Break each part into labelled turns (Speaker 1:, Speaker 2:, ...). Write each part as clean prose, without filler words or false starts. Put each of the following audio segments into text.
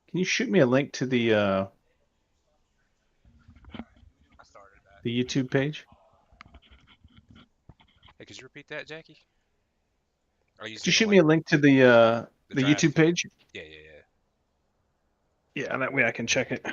Speaker 1: Can you shoot me a link to
Speaker 2: I started that.
Speaker 1: the YouTube page?
Speaker 2: Hey, could you repeat that, Jackie? Are you
Speaker 1: Could you
Speaker 2: send a
Speaker 1: shoot me
Speaker 2: link?
Speaker 1: a link to
Speaker 2: The
Speaker 1: the YouTube
Speaker 2: draft?
Speaker 1: page?
Speaker 2: Yeah, yeah, yeah.
Speaker 1: Yeah, that way I can check it.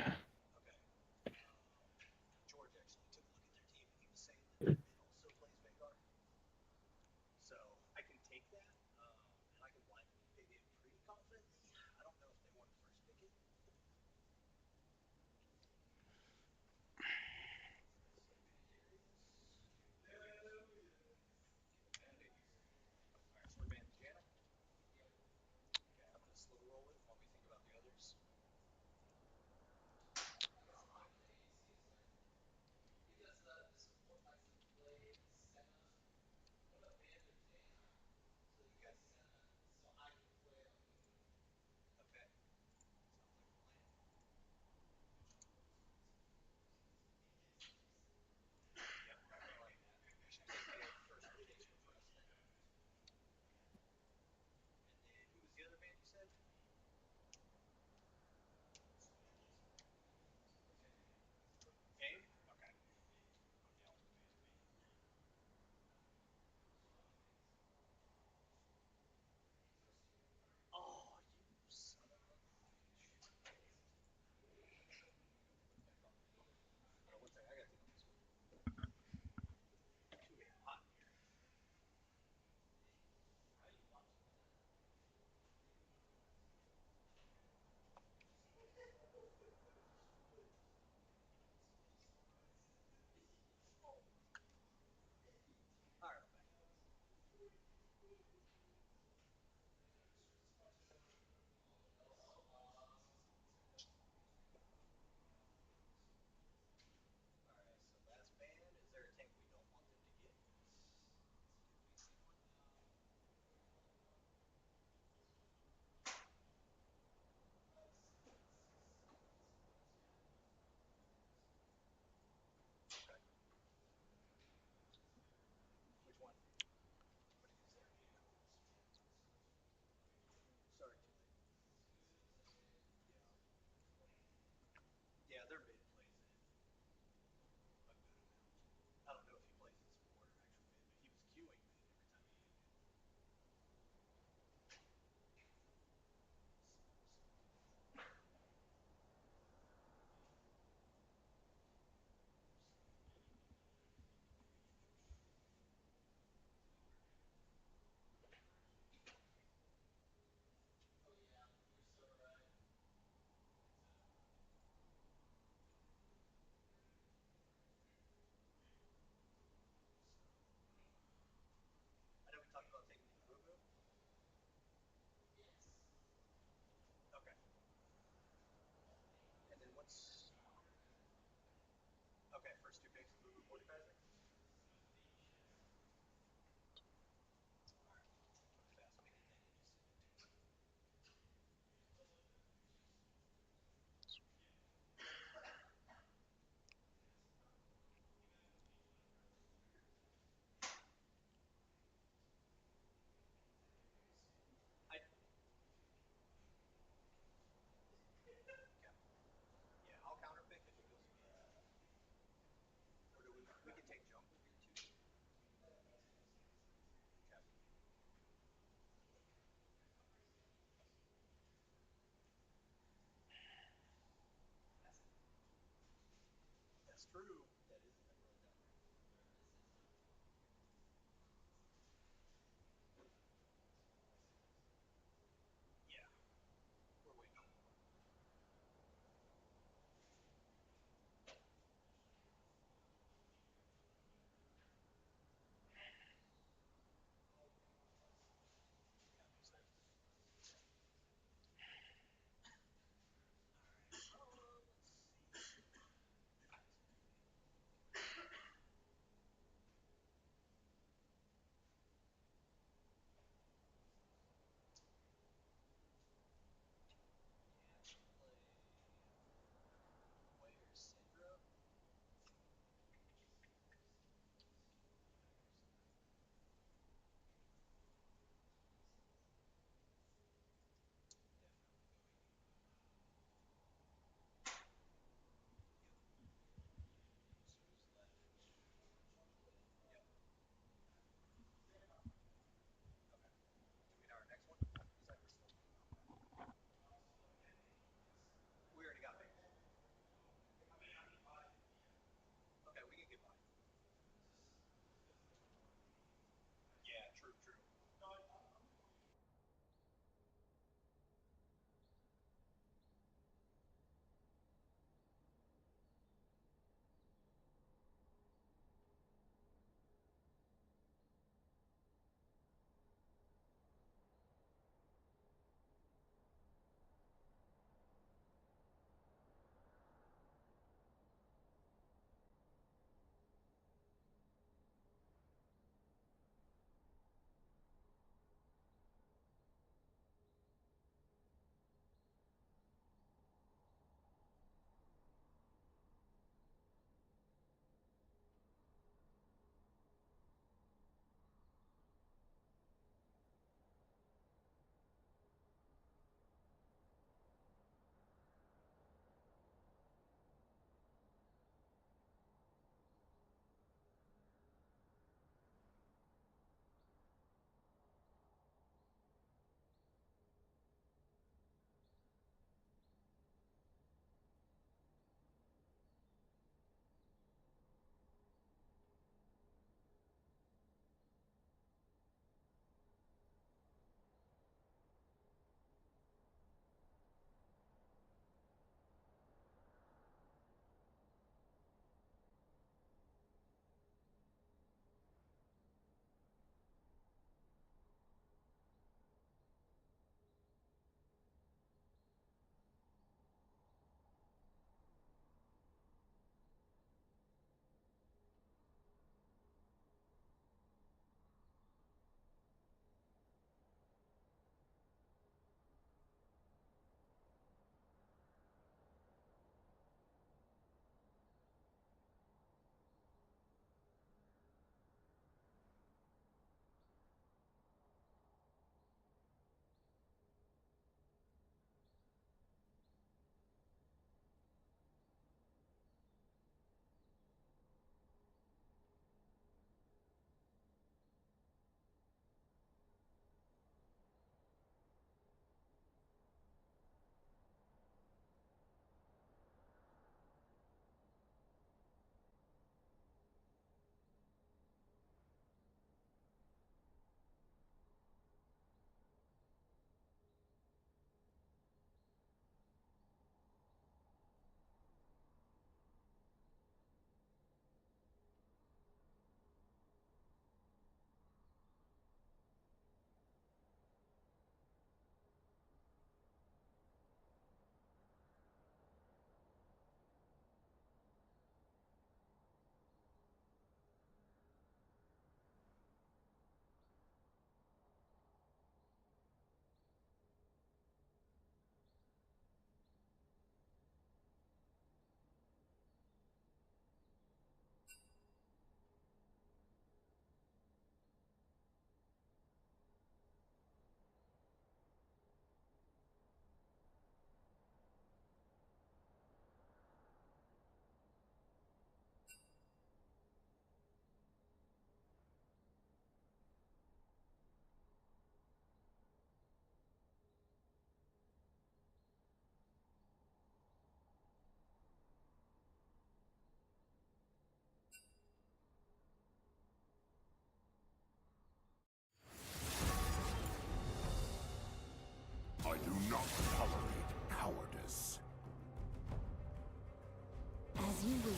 Speaker 3: As you wish.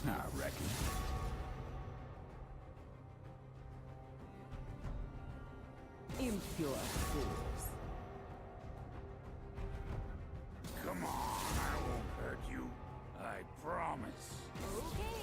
Speaker 4: I reckon.
Speaker 3: Impure fools.
Speaker 4: Come on, I won't hurt you. I promise.
Speaker 3: Okay.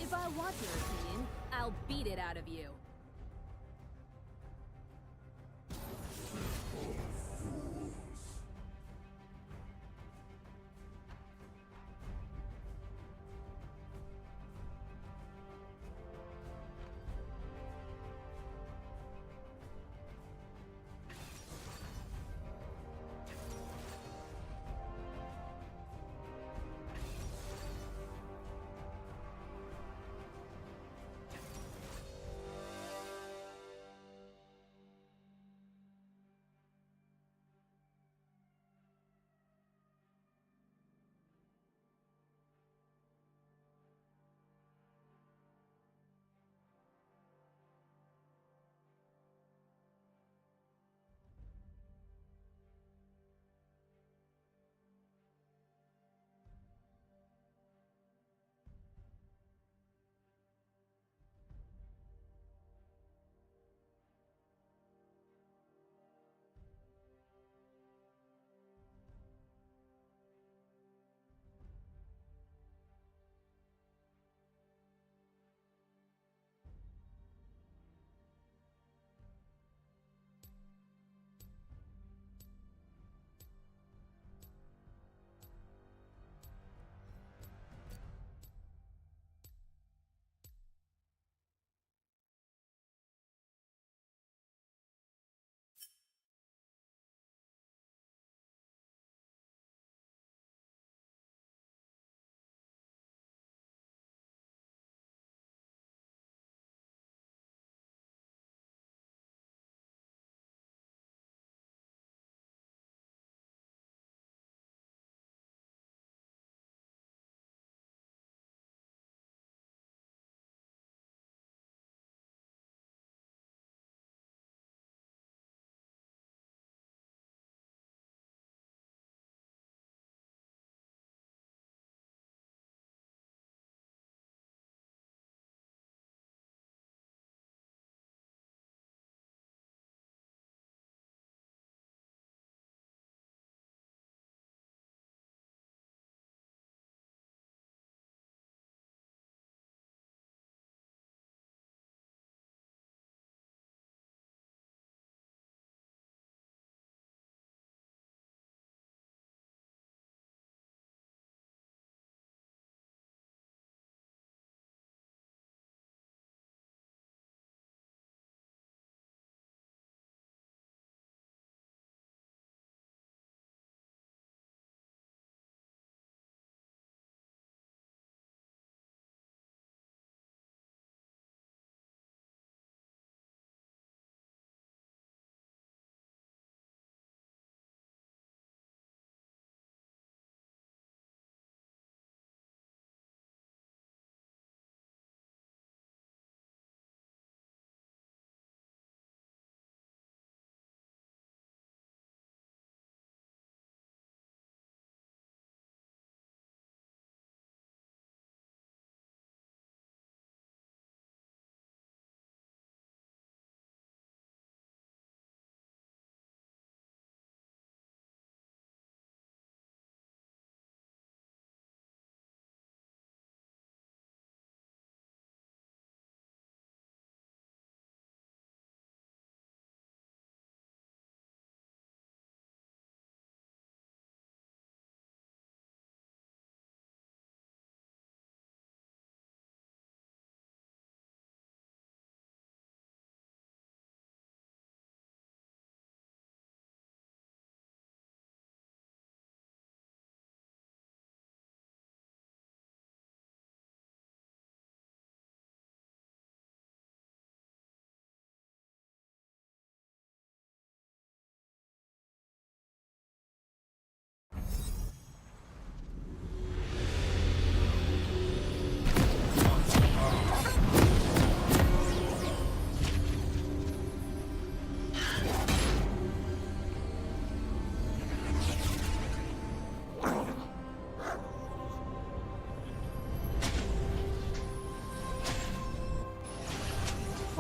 Speaker 3: If I want your opinion, I'll beat it out of you.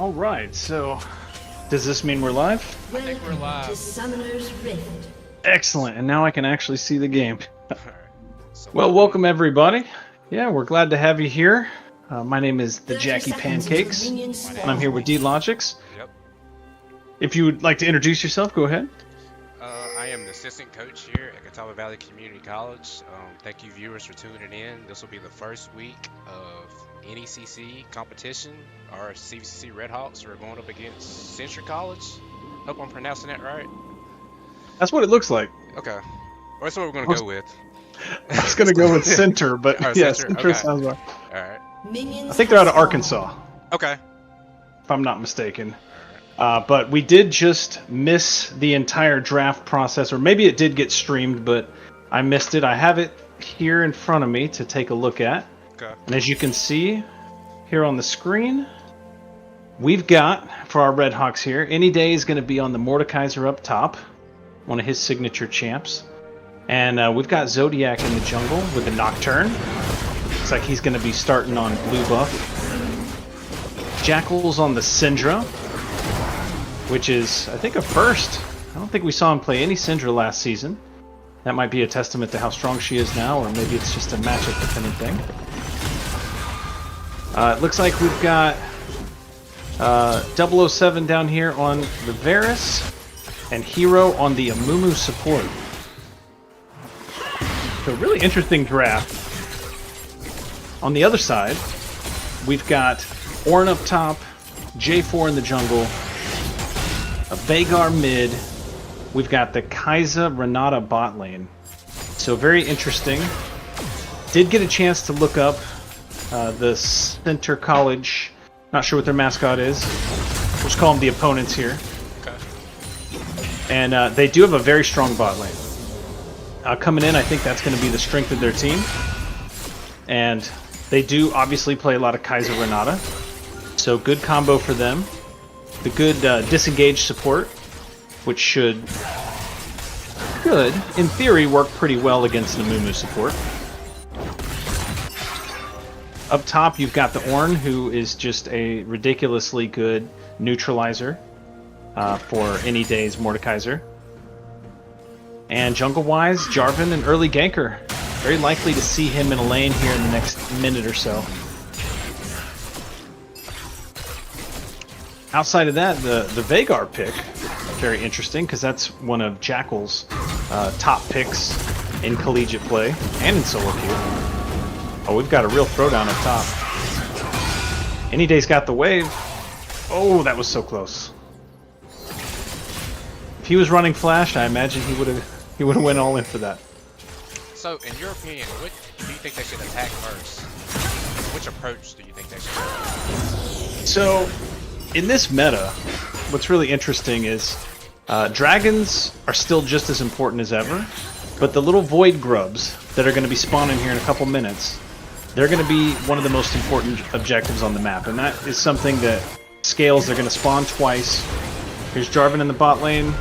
Speaker 1: All right, so does this mean we're live?
Speaker 2: I think we're live.
Speaker 5: To Summoner's Rift.
Speaker 1: Excellent, and now I can actually see the game.
Speaker 2: Alright. So
Speaker 1: Well, welcome everybody. Yeah, we're glad to have you here. My name is the
Speaker 5: 30
Speaker 1: Jackie
Speaker 5: seconds
Speaker 1: Pancakes,
Speaker 5: until minion
Speaker 1: and
Speaker 5: spawn.
Speaker 1: I'm here with D-Logics.
Speaker 2: Yep.
Speaker 1: If you would like to introduce yourself, go ahead.
Speaker 2: I am the assistant coach here at Catawba Valley Community College. Thank you viewers for tuning in. This will be the first week of NECC competition. Our CVCC Redhawks are going up against Century College. Hope I'm pronouncing that right.
Speaker 1: That's what it looks like.
Speaker 2: Okay. Or that's what we're going to go with.
Speaker 1: I was going to go with Center, but
Speaker 2: Oh,
Speaker 1: yeah,
Speaker 2: Center,
Speaker 1: Center
Speaker 2: okay.
Speaker 1: sounds right.
Speaker 2: Alright.
Speaker 5: Minions
Speaker 1: I think they're out of
Speaker 5: have
Speaker 1: Arkansas,
Speaker 2: Okay.
Speaker 1: if I'm not mistaken. But we did just miss the entire draft process, or maybe it did get streamed, but I missed it. I have it here in front of me to take a look at.
Speaker 2: Okay.
Speaker 1: And as you can see here on the screen, we've got, for our Red Hawks here, Any Day is going to be on the Mordekaiser up top, one of his signature champs. And we've got Zodiac in the jungle with the Nocturne. Looks like he's going to be starting on blue buff. Jackal's on the Syndra, which is, I think, a first. I don't think we saw him play any Syndra last season. That might be a testament to how strong she is now, or maybe it's just a matchup-dependent thing. It looks like we've got 007 down here on the Varus, and Hero on the Amumu support. So, really interesting draft. On the other side, we've got Ornn up top, J4 in the jungle, a Vhagar mid. We've got the Kai'Sa Renata bot lane. So very interesting. Did get a chance to look up the Center College. Not sure what their mascot is. We'll just call them the opponents here.
Speaker 2: Okay.
Speaker 1: And they do have a very strong bot lane. Coming in, I think that's going to be the strength of their team. And they do obviously play a lot of Kai'Sa Renata. So good combo for them. The good disengage support, which should, in theory, work pretty well against Amumu support. Up top, you've got the Ornn, who is just a ridiculously good neutralizer for Any Day's Mordekaiser. And jungle-wise, Jarvan, an early ganker. Very likely to see him in a lane here in the next minute or so. Outside of that, the Vhagar pick, very interesting, because that's one of Jackal's top picks in collegiate play and in solo queue. Oh, we've got a real throwdown up top. Any Day's got the wave. Oh, that was so close. If he was running Flash, I imagine he would have went all in for that.
Speaker 2: So, in your opinion, what do you think they should attack first? Which approach do you think they should take?
Speaker 1: So, in this meta, what's really interesting is dragons are still just as important as ever, but the little void grubs that are going to be spawning here in a couple minutes, they're going to be one of the most important objectives on the map, and that is something that scales. They're going to spawn twice. Here's Jarvan in the bot lane.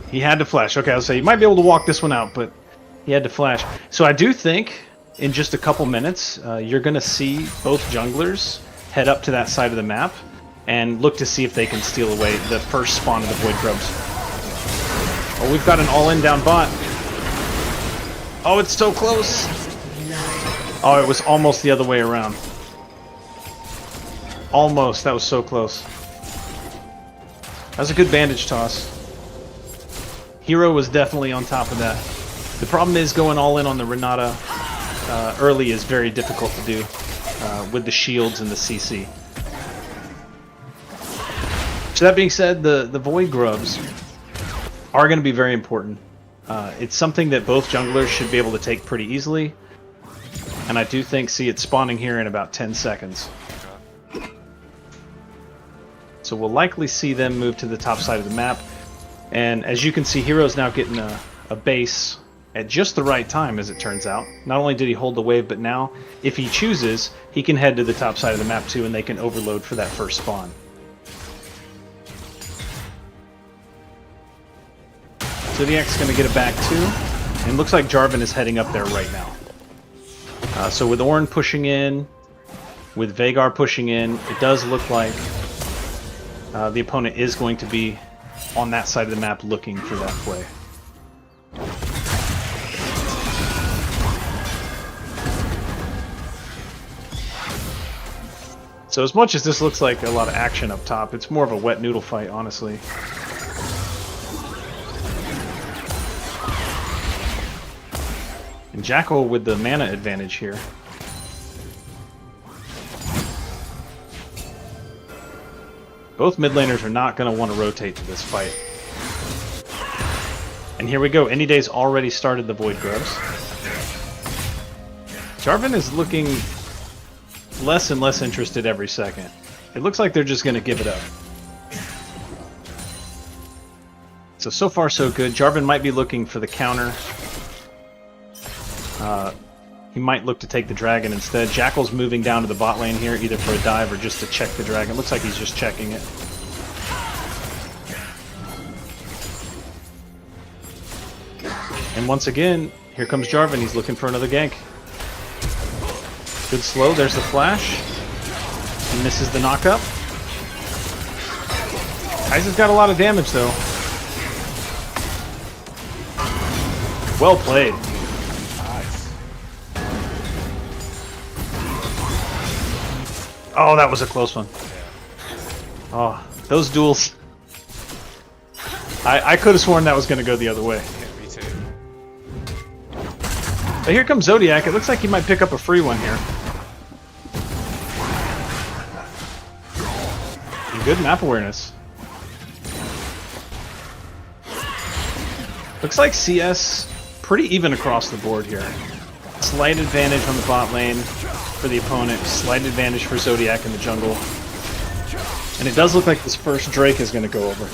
Speaker 1: He had to flash. Okay, I'll say you might be able to walk this one out, but he had to flash. So I do think in just a couple minutes, you're going to see both junglers head up to that side of the map and look to see if they can steal away the first spawn of the Void Grubs. Oh, we've got an all-in down bot. Oh, it's so close. Oh, it was almost the other way around. Almost. That was so close. That was a good bandage toss. Hero was definitely on top of that. The problem is going all in on the Renata early is very difficult to do with the shields and the CC. So that being said, the Void Grubs are going to be very important. It's something that both junglers should be able to take pretty easily. And I do think see it spawning here in about 10 seconds. So we'll likely see them move to the top side of the map. And as you can see, Hero's now getting a base at just the right time, as it turns out. Not only did he hold the wave, but now, if he chooses, he can head to the top side of the map too, and they can overload for that first spawn. Zodiac's going to get it back too. And looks like Jarvan is heading up there right now. So with Ornn pushing in, with Vagar pushing in, it does look like the opponent is going to be on that side of the map looking for that play. So as much as this looks like a lot of action up top, it's more of a wet noodle fight, honestly. And Jackal with the mana advantage here. Both mid laners are not going to want to rotate to this fight. And here we go. Anyday's already started the Void Grubs. Jarvan is looking less and less interested every second. It looks like they're just going to give it up. So far so good. Jarvan might be looking for the counter. He might look to take the dragon instead. Jackal's moving down to the bot lane here, either for a dive or just to check the dragon. Looks like he's just checking it. And once again, here comes Jarvan. He's looking for another gank. Good slow. There's the flash. He misses the knockup. Kaiser's got a lot of damage, though. Well played.
Speaker 2: Nice.
Speaker 1: Oh, that was a close one. Oh, those duels. I could have sworn that was going to go the other way.
Speaker 2: Yeah, me too.
Speaker 1: But here comes Zodiac. It looks like he might pick up a free one here. And good map awareness. Looks like CS pretty even across the board here. Slight advantage on the bot lane for the opponent. Slight advantage for Zodiac in the jungle. And it does look like this first Drake is going to go over.
Speaker 2: One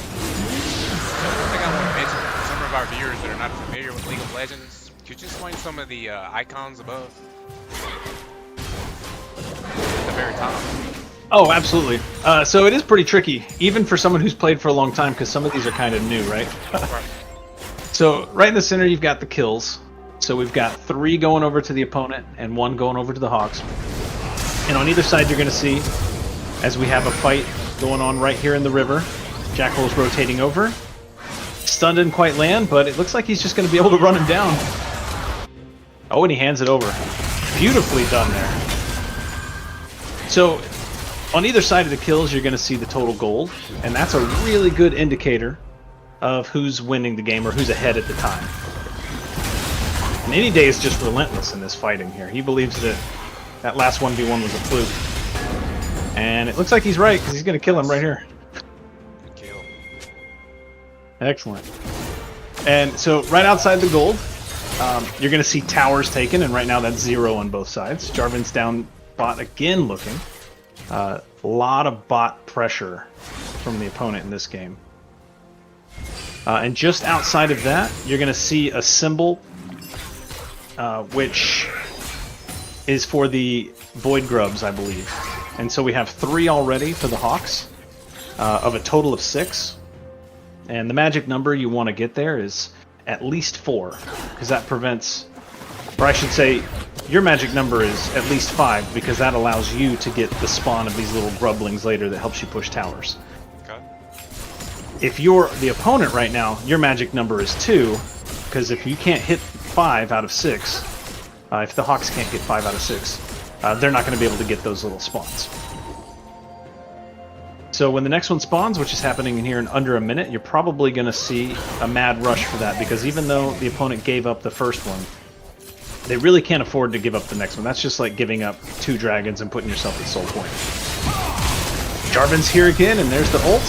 Speaker 2: thing I want to mention for some of our viewers that are not familiar with League of Legends, could you explain some of the icons above? At the very top.
Speaker 1: Oh, absolutely. So it is pretty tricky, even for someone who's played for a long time, because some of these are kind of new, right?
Speaker 2: Right.
Speaker 1: So right in the center, you've got the kills. So we've got 3 going over to the opponent and 1 going over to the Hawks. And on either side, you're going to see, as we have a fight going on right here in the river, Jackal's rotating over. Stun didn't quite land, but it looks like he's just going to be able to run him down. Oh, and he hands it over. Beautifully done there. So on either side of the kills, you're going to see the total gold, and that's a really good indicator of who's winning the game or who's ahead at the time. And Anyday is just relentless in this fighting here. He believes that that last 1v1 was a fluke. And it looks like he's right, because he's going to kill him right here.
Speaker 2: Good kill.
Speaker 1: Excellent. And so right outside the gold, you're going to see towers taken, and right now that's 0 on both sides. Jarvan's down bot again looking. A lot of bot pressure from the opponent in this game. And just outside of that, you're going to see a symbol, which is for the Void Grubs, I believe. And so we have 3 already for the Hawks, of a total of 6. And the magic number you want to get there is at least 4, because that prevents, or I should say, your magic number is at least 5, because that allows you to get the spawn of these little grublings later that helps you push towers.
Speaker 2: Okay.
Speaker 1: If you're the opponent right now, your magic number is 2, because if you can't hit 5 out of 6, if the Hawks can't get 5 out of 6, they're not going to be able to get those little spawns. So when the next one spawns, which is happening in here in under a minute, you're probably going to see a mad rush for that, because even though the opponent gave up the first one, they really can't afford to give up the next one. That's just like giving up 2 dragons and putting yourself at soul point. Jarvan's here again, and there's the ult.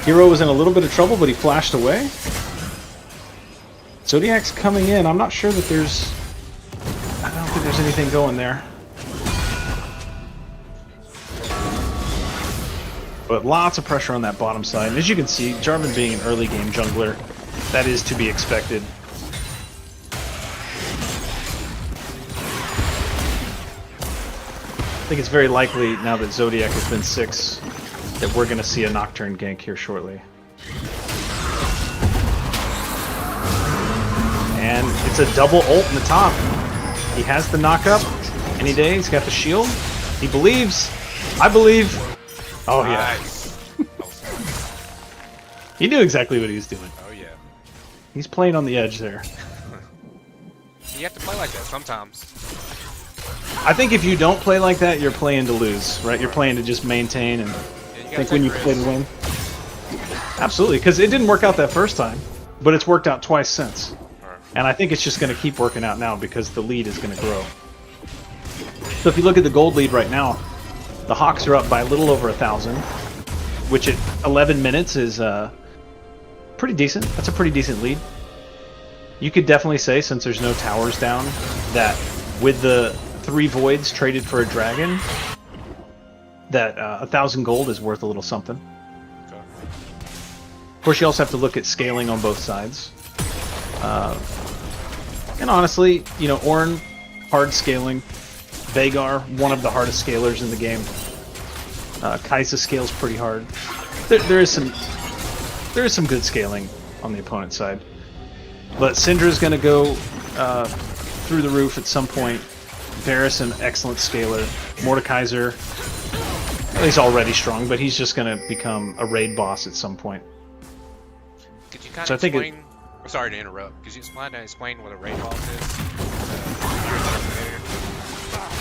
Speaker 1: Hero was in a little bit of trouble, but he flashed away. Zodiac's coming in. I'm not sure that there's... I don't think there's anything going there. But lots of pressure on that bottom side. And as you can see, Jarvan being an early game jungler, that is to be expected. I think it's very likely, now that Zodiac has been 6, that we're going to see a Nocturne gank here shortly. And it's a double ult in the top. He has the knockup. Anyday, he's got the shield. He believes. I believe. Oh yeah.
Speaker 2: Nice. That was fun.
Speaker 1: He knew exactly what he was doing.
Speaker 2: Oh yeah.
Speaker 1: He's playing on the edge there.
Speaker 2: You have to play like that sometimes.
Speaker 1: I think if you don't play like that, you're playing to lose, right? You're playing to just maintain and
Speaker 2: Yeah, you gotta
Speaker 1: think when you
Speaker 2: take
Speaker 1: play to
Speaker 2: risks.
Speaker 1: win. Absolutely, because it didn't work out that first time, but it's worked out twice since. And I think it's just going to keep working out now because the lead is going to grow. So if you look at the gold lead right now, the Hawks are up by a little over 1,000, which at 11 minutes is pretty decent. That's a pretty decent lead. You could definitely say, since there's no towers down, that with the 3 voids traded for a dragon, that 1,000 gold is worth a little something.
Speaker 2: Okay.
Speaker 1: Of course, you also have to look at scaling on both sides. And honestly, you know, Ornn, hard scaling. Vhagar, one of the hardest scalers in the game. Kai'Sa scales pretty hard. There is some good scaling on the opponent's side. But Syndra's going to go through the roof at some point. Varus, an excellent scaler. Mordekaiser, well, he's already strong, but he's just going to become a raid boss at some point.
Speaker 2: Could you kind
Speaker 1: So I
Speaker 2: of
Speaker 1: think
Speaker 2: explain? I'm sorry to interrupt. Could you explain what a raid boss is?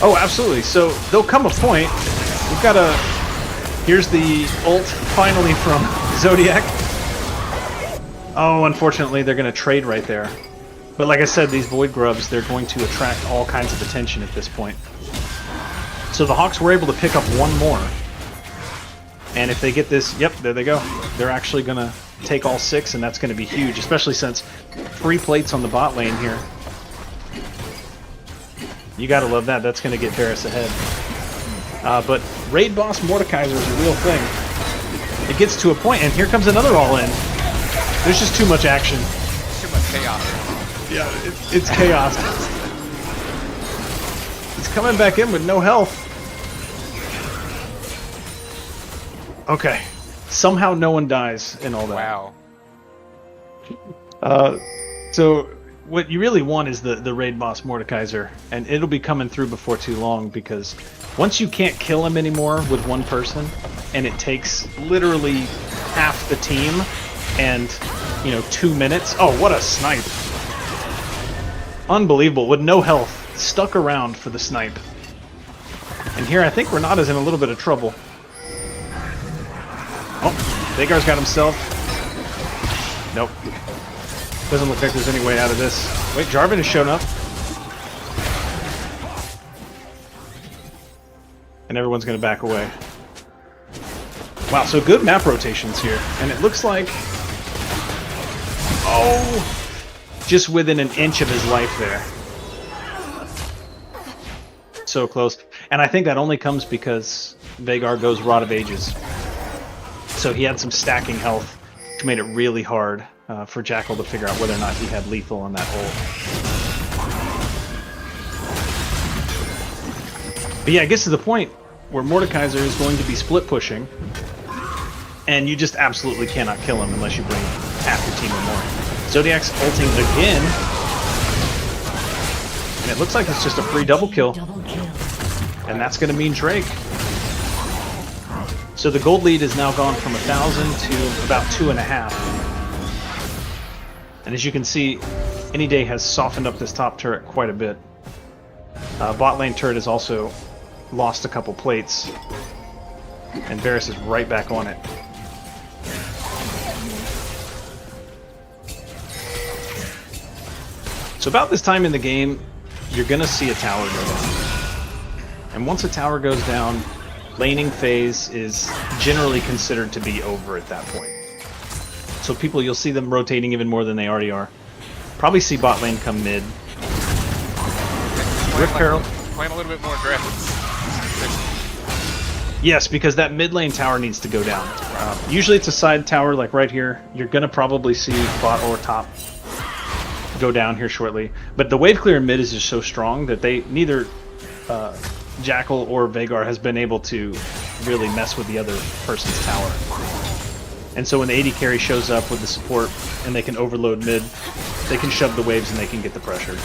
Speaker 1: Oh, absolutely. So there'll come a point. We've got a. Here's the ult finally from Zodiac. Oh, unfortunately, they're going to trade right there. But like I said, these Void Grubs, they're going to attract all kinds of attention at this point. So the Hawks were able to pick up one more. And if they get this, yep, there they go. They're actually going to take all 6, and that's going to be huge, especially since 3 plates on the bot lane here. You got to love that. That's going to get Varus ahead. But Raid Boss Mordekaiser is a real thing. It gets to a point, and here comes another all-in. There's just too much action.
Speaker 2: It's too much chaos.
Speaker 1: Yeah, it's chaos. It's coming back in with no health. Okay. Somehow no one dies in all that.
Speaker 2: Wow.
Speaker 1: So what you really want is the Raid Boss Mordekaiser, and it'll be coming through before too long, because once you can't kill him anymore with one person, and it takes literally half the team and, you know, 2 minutes. Oh, what a snipe. Unbelievable, with no health, stuck around for the snipe. And here I think Renata's in a little bit of trouble. Oh, Vhagar's got himself. Nope. Doesn't look like there's any way out of this. Wait, Jarvan has shown up. And everyone's going to back away. Wow, so good map rotations here. And it looks like... Oh! Just within an inch of his life there. So close. And I think that only comes because Vhagar goes Rod of Ages. So he had some stacking health, which made it really hard for Jackal to figure out whether or not he had lethal on that ult. But yeah, it gets to the point where Mordekaiser is going to be split pushing, and you just absolutely cannot kill him unless you bring half your team or more. Zodiac's ulting again, and it looks like it's just a free double kill. And that's going to mean Drake. So the gold lead is now gone from 1,000 to about 2.5. And as you can see, Anyday has softened up this top turret quite a bit. Bot lane turret has also lost a couple plates. And Varus is right back on it. So about this time in the game, you're going to see a tower go down. And once a tower goes down, laning phase is generally considered to be over at that point. So people, you'll see them rotating even more than they already are. Probably see bot lane come mid. Rift Herald.
Speaker 2: Playing a little bit more aggressive.
Speaker 1: Yes, because that mid lane tower needs to go down. Usually it's a side tower like right here. You're going to probably see bot or top go down here shortly. But the wave clear in mid is just so strong that they neither Jackal or Vhagar has been able to really mess with the other person's tower. And so when the AD carry shows up with the support and they can overload mid, they can shove the waves and they can get the pressure.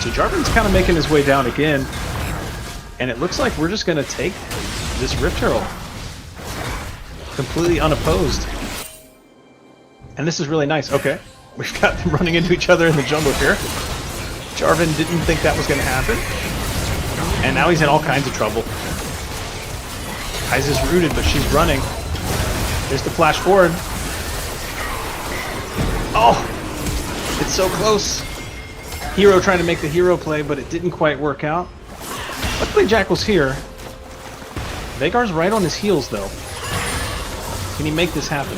Speaker 1: So Jarvan's kind of making his way down again. And it looks like we're just going to take this Rift Herald. Completely unopposed. And this is really nice. Okay. We've got them running into each other in the jungle here. Jarvan didn't think that was going to happen. And now he's in all kinds of trouble. Kai'Sa's rooted, but she's running. There's the flash forward. Oh! It's so close. Hero trying to make the hero play, but it didn't quite work out. Luckily Jackal's here. Veigar's right on his heels, though. Can he make this happen?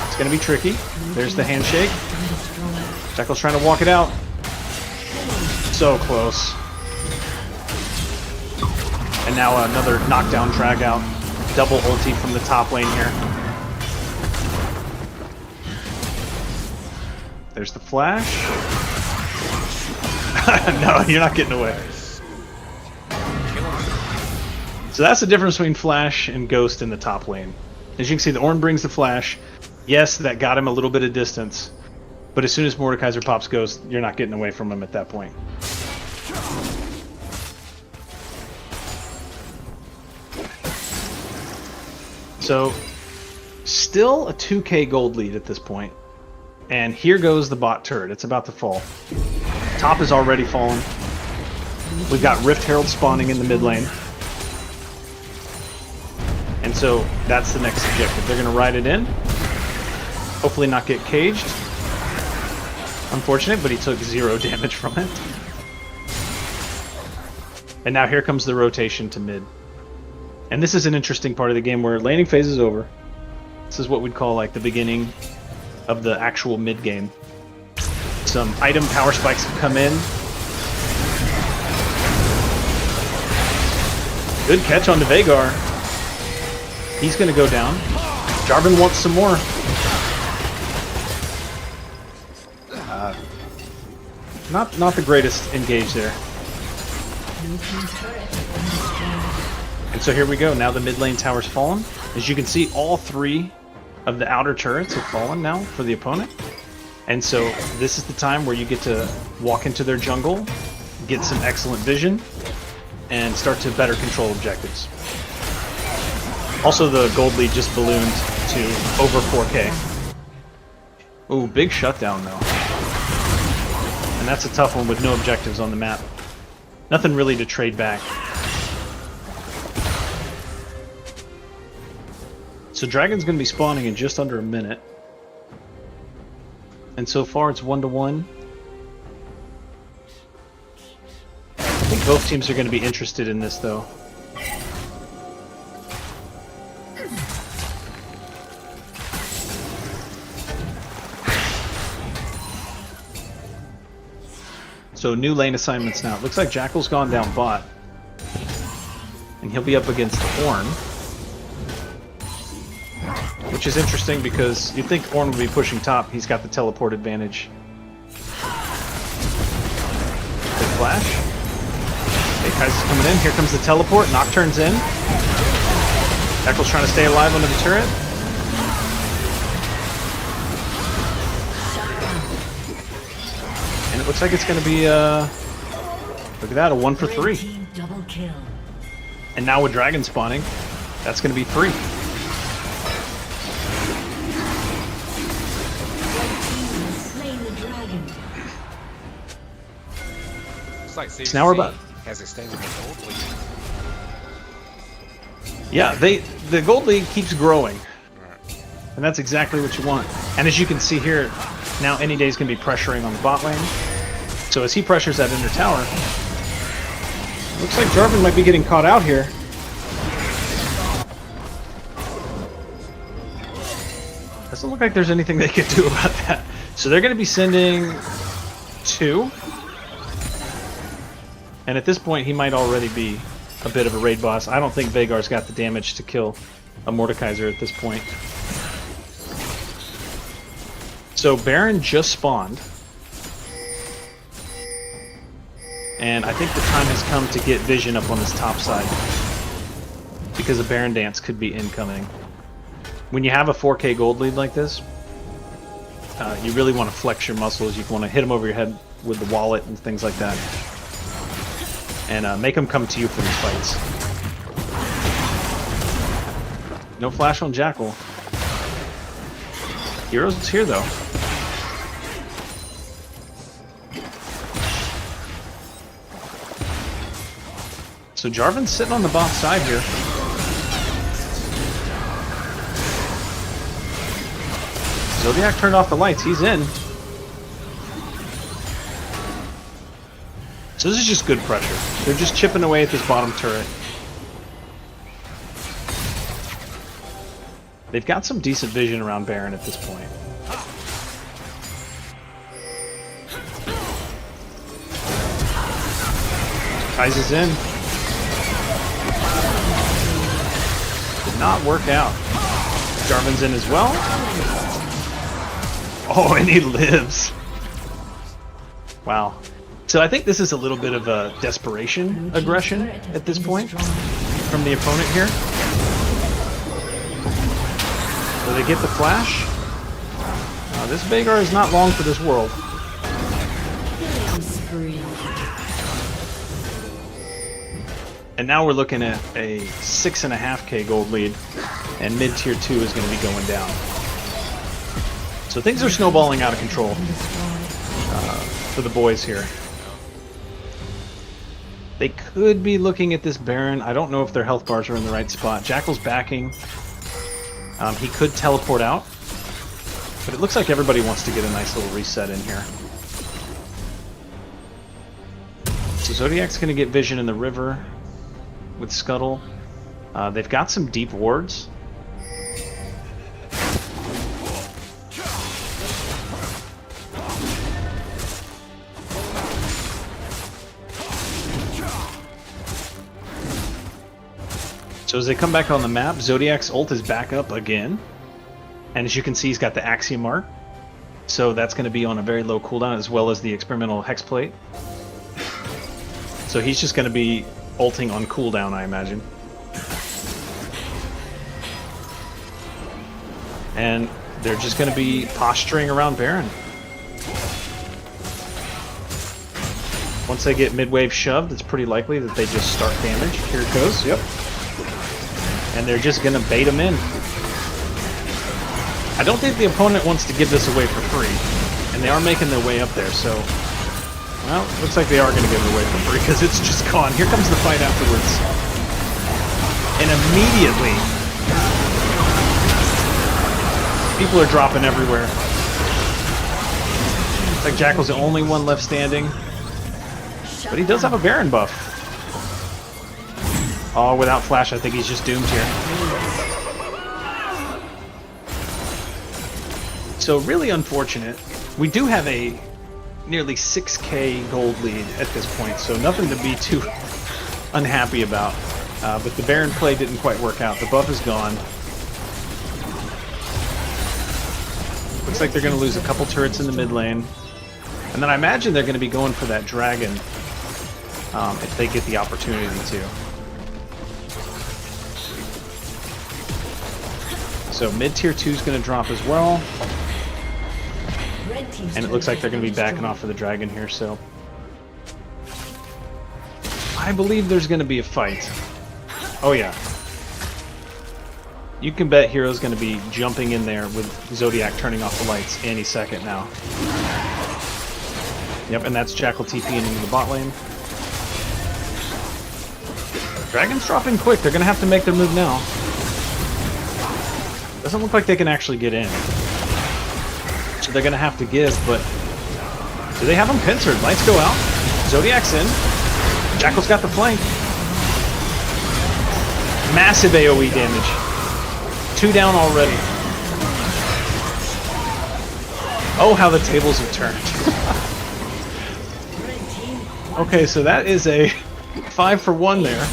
Speaker 1: It's going to be tricky. There's the handshake. Jackal's trying to walk it out. So close. And now another knockdown drag out. Double ulti from the top lane here. There's the flash. No, you're not getting away. So that's the difference between Flash and Ghost in the top lane. As you can see, the Ornn brings the Flash. Yes, that got him a little bit of distance. But as soon as Mordekaiser pops Ghost, you're not getting away from him at that point. So, still a 2k gold lead at this point. And here goes the bot turret. It's about to fall. Top is already fallen. We've got Rift Herald spawning in the mid lane. And so that's the next objective. They're going to ride it in. Hopefully not get caged. Unfortunate, but he took 0 damage from it. And now here comes the rotation to mid. And this is an interesting part of the game where laning phase is over. This is what we'd call like the beginning of the actual mid game. Some item power spikes have come in. Good catch on the Veigar. He's going to go down. Jarvan wants some more. Not the greatest engage there. And so here we go. Now the mid lane tower's fallen. As you can see, all 3 of the outer turrets have fallen now for the opponent. And so this is the time where you get to walk into their jungle, get some excellent vision, and start to better control objectives. Also, the gold lead just ballooned to over 4k. Ooh, big shutdown though. And that's a tough one with no objectives on the map. Nothing really to trade back. So Dragon's going to be spawning in just under a minute. And so far it's 1-1. I think both teams are going to be interested in this though. So new lane assignments now. It looks like Jackal's gone down bot. And he'll be up against Ornn. Which is interesting because you'd think Ornn would be pushing top. He's got the teleport advantage. Big flash. Okay, Kai'Sa's coming in. Here comes the teleport. Nocturne's in. Jackal's trying to stay alive under the turret. And it looks like it's going to be, look at that, a 1 for 3. And now with Dragon spawning, that's going to be 3.
Speaker 2: Like CVC
Speaker 1: so now we're about
Speaker 2: has extended the gold lead.
Speaker 1: Yeah, the gold lead keeps growing.
Speaker 2: Right.
Speaker 1: And that's exactly what you want. And as you can see here, now Any Day's going to be pressuring on the bot lane. So as he pressures that inner tower, looks like Jarvan might be getting caught out here. Doesn't look like there's anything they could do about that. So they're going to be sending 2. And at this point, he might already be a bit of a raid boss. I don't think Veigar's got the damage to kill a Mordekaiser at this point. So Baron just spawned. And I think the time has come to get vision up on this top side. Because a Baron dance could be incoming. When you have a 4k gold lead like this, you really want to flex your muscles. You want to hit them over your head with the wallet and things like that. And make them come to you for these fights. No flash on Jackal. Hero's here, though. So Jarvan's sitting on the bot side here. Zodiac turned off the lights. He's in. So this is just good pressure. They're just chipping away at this bottom turret. They've got some decent vision around Baron at this point. Kaiser's in. Did not work out. Jarvan's in as well. Oh, and he lives. Wow. So I think this is a little bit of a desperation aggression at this point from the opponent here. So they get the flash. This Veigar is not long for this world. And now we're looking at a 6.5k gold lead, and mid tier 2 is going to be going down. So things are snowballing out of control for the boys here. They could be looking at this Baron. I don't know if their health bars are in the right spot. Jackal's backing. He could teleport out, but it looks like everybody wants to get a nice little reset in here. So Zodiac's going to get vision in the river with Scuttle. They've got some deep wards. So as they come back on the map, Zodiac's ult is back up again. And as you can see, he's got the Axiom Mark. So that's going to be on a very low cooldown, as well as the experimental Hex Plate. So he's just going to be ulting on cooldown, I imagine. And they're just going to be posturing around Baron. Once they get mid-wave shoved, it's pretty likely that they just start damage. Here it goes, yep. And they're just going to bait him in. I don't think the opponent wants to give this away for free. And they are making their way up there, so... Well, looks like they are going to give it away for free, because it's just gone. Here comes the fight afterwards. And immediately... people are dropping everywhere. Looks like Jackal's the only one left standing. But he does have a Baron buff. Oh, without flash, I think he's just doomed here. So really unfortunate. We do have a nearly 6k gold lead at this point, so nothing to be too unhappy about. But the Baron play didn't quite work out. The buff is gone. Looks like they're going to lose a couple turrets in the mid lane. And then I imagine they're going to be going for that dragon if they get the opportunity to. So mid tier 2 is going to drop as well. And it looks like they're going to be backing off for the dragon here, so... I believe there's going to be a fight. Oh yeah. You can bet Hero's going to be jumping in there with Zodiac turning off the lights any second now. Yep, and that's Jackal TPing into the bot lane. Dragon's dropping quick. They're going to have to make their move now. Doesn't look like they can actually get in. So they're going to have to give, but... Do they have them pincered? Lights go out. Zodiac's in. Jackal's got the flank. Massive AoE damage. 2 down already. Oh, how the tables have turned. Okay, so that is a 5 for 1 there.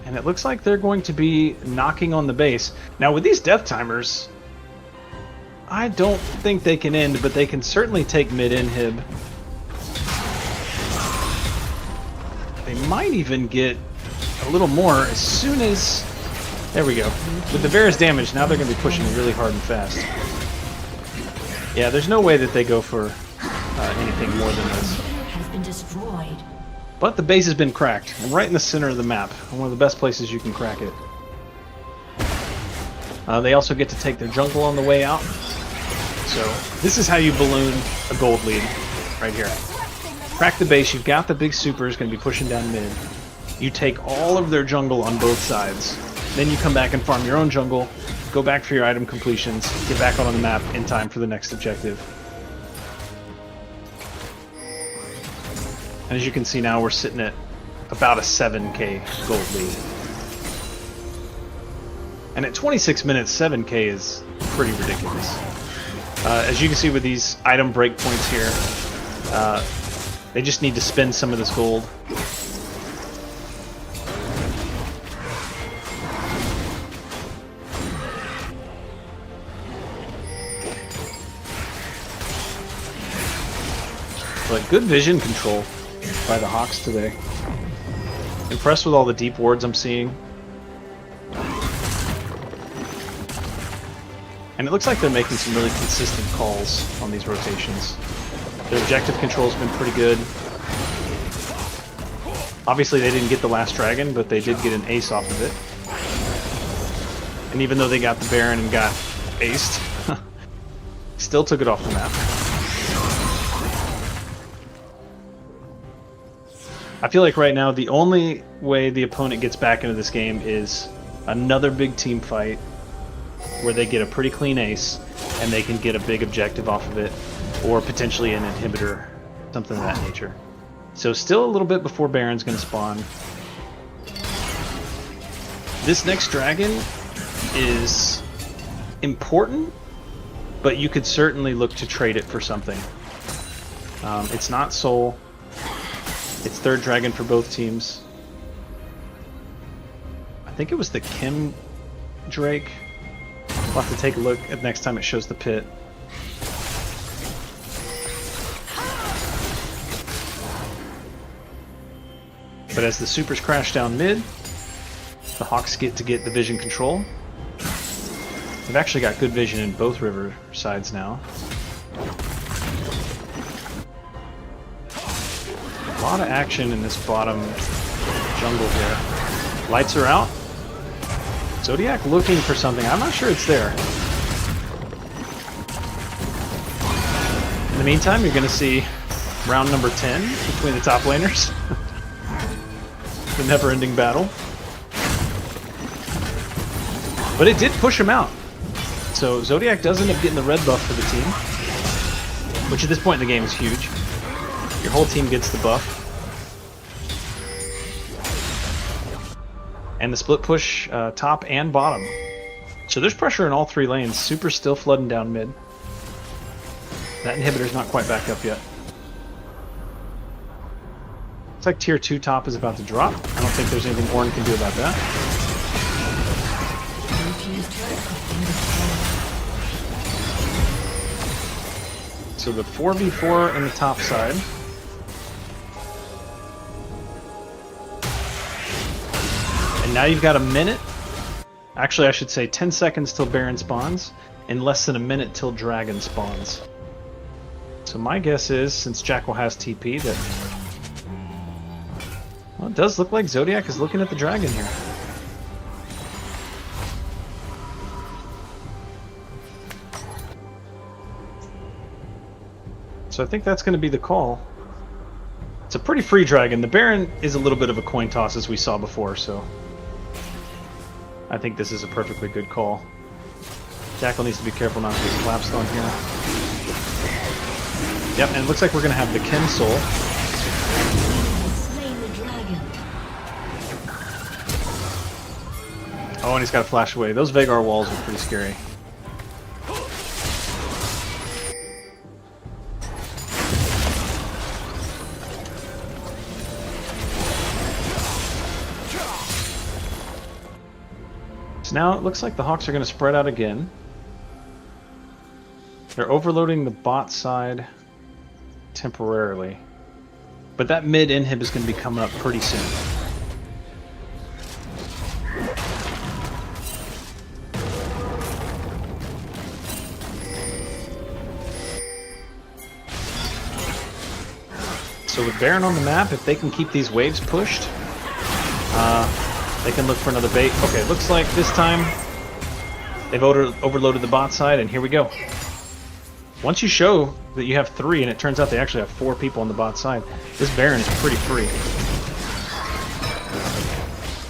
Speaker 1: And it looks like they're going to be knocking on the base. Now with these death timers, I don't think they can end, but they can certainly take mid-inhib. They might even get a little more as soon as... There we go. With the Varus damage, now they're going to be pushing really hard and fast. Yeah, there's no way that they go for anything more than this.
Speaker 5: Has been destroyed.
Speaker 1: But the base has been cracked, and right in the center of the map. One of the best places you can crack it. They also get to take their jungle on the way out. So this is how you balloon a gold lead, right here. Crack the base, you've got the big supers going to be pushing down mid. You take all of their jungle on both sides. Then you come back and farm your own jungle, go back for your item completions, get back on the map in time for the next objective. And as you can see now, we're sitting at about a 7k gold lead. And at 26 minutes, 7k is pretty ridiculous. As you can see with these item breakpoints here, they just need to spend some of this gold. But good vision control by the Hawks today. Impressed with all the deep wards I'm seeing. And it looks like they're making some really consistent calls on these rotations. Their objective control's been pretty good. Obviously they didn't get the last dragon, but they did get an ace off of it. And even though they got the Baron and got aced, still took it off the map. I feel like right now the only way the opponent gets back into this game is another big team fight where they get a pretty clean ace and they can get a big objective off of it, or potentially an inhibitor, something of that nature. So still a little bit before Baron's going to spawn. This next dragon is important, but you could certainly look to trade it for something. It's not Soul. It's third dragon for both teams. I think it was the Kim Drake. We'll have to take a look at next time it shows the pit. But as the supers crash down mid, the Hawks get to get the vision control. They've actually got good vision in both river sides now. A lot of action in this bottom jungle here. Lights are out. Zodiac looking for something. I'm not sure it's there. In the meantime, you're going to see round number 10 between the top laners. The never-ending battle. But it did push him out. So Zodiac does end up getting the red buff for the team, which at this point in the game is huge. Your whole team gets the buff. And the split push top and bottom. So there's pressure in all three lanes. Super's still flooding down mid. That inhibitor's not quite back up yet. Looks like tier 2 top is about to drop. I don't think there's anything Ornn can do about that. So the 4v4 in the top side. And now you've got a minute. Actually, I should say 10 seconds till Baron spawns, and less than a minute till Dragon spawns. So my guess is, since Jackal has TP, that... Well, it does look like Zodiac is looking at the Dragon here. So I think that's going to be the call. It's a pretty free Dragon. The Baron is a little bit of a coin toss, as we saw before, so... I think this is a perfectly good call. Jackal needs to be careful not to get collapsed on here. Yep, and it looks like we're going to have the Chem Soul. Oh, and he's got to flash away. Those Veigar walls are pretty scary. So now it looks like the Hawks are going to spread out again. They're overloading the bot side temporarily. But that mid inhib is going to be coming up pretty soon. So with Baron on the map, if they can keep these waves pushed, they can look for another bait. Okay, looks like this time they've overloaded the bot side, and here we go. Once you show that you have 3, and it turns out they actually have 4 people on the bot side, this Baron is pretty free.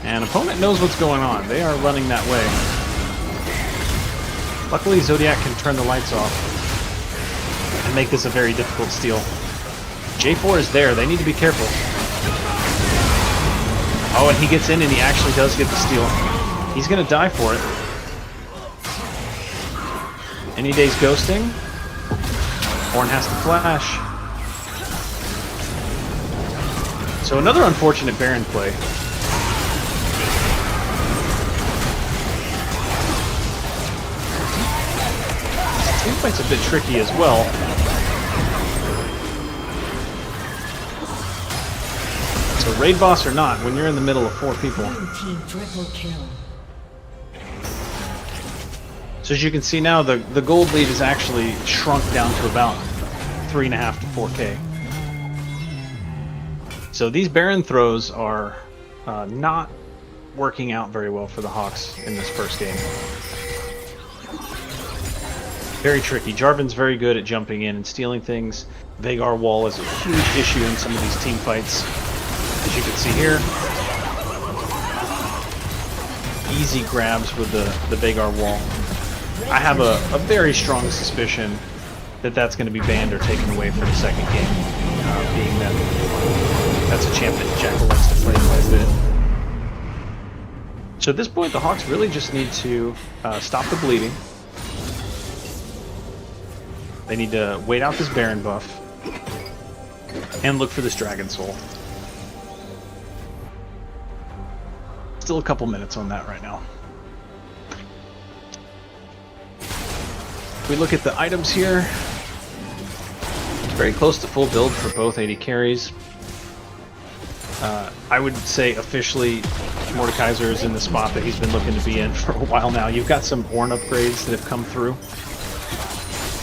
Speaker 1: And opponent knows what's going on. They are running that way. Luckily, Zodiac can turn the lights off and make this a very difficult steal. J4 is there. They need to be careful. Oh, and he gets in, and he actually does get the steal. He's going to die for it. Any day's ghosting. Horn has to flash. So another unfortunate Baron play. Teamfight's a bit tricky as well. So raid boss or not, when you're in the middle of 4 people.
Speaker 5: Team triple kill.
Speaker 1: So as you can see now, the gold lead is actually shrunk down to about 3.5 to 4K. So these Baron throws are not working out very well for the Hawks in this first game. Very tricky. Jarvan's very good at jumping in and stealing things. Veigar wall is a huge issue in some of these team fights. As you can see here, easy grabs with the Veigar wall. I have a very strong suspicion that that's going to be banned or taken away for the second game, being that that's a champ that Jackal likes to play quite a bit. So at this point, the Hawks really just need to stop the bleeding. They need to wait out this Baron buff and look for this Dragon Soul. Still a couple minutes on that right now. If we look at the items here, it's very close to full build for both AD carries. I would say officially Mordekaiser is in the spot that he's been looking to be in for a while now. You've got some Ornn upgrades that have come through.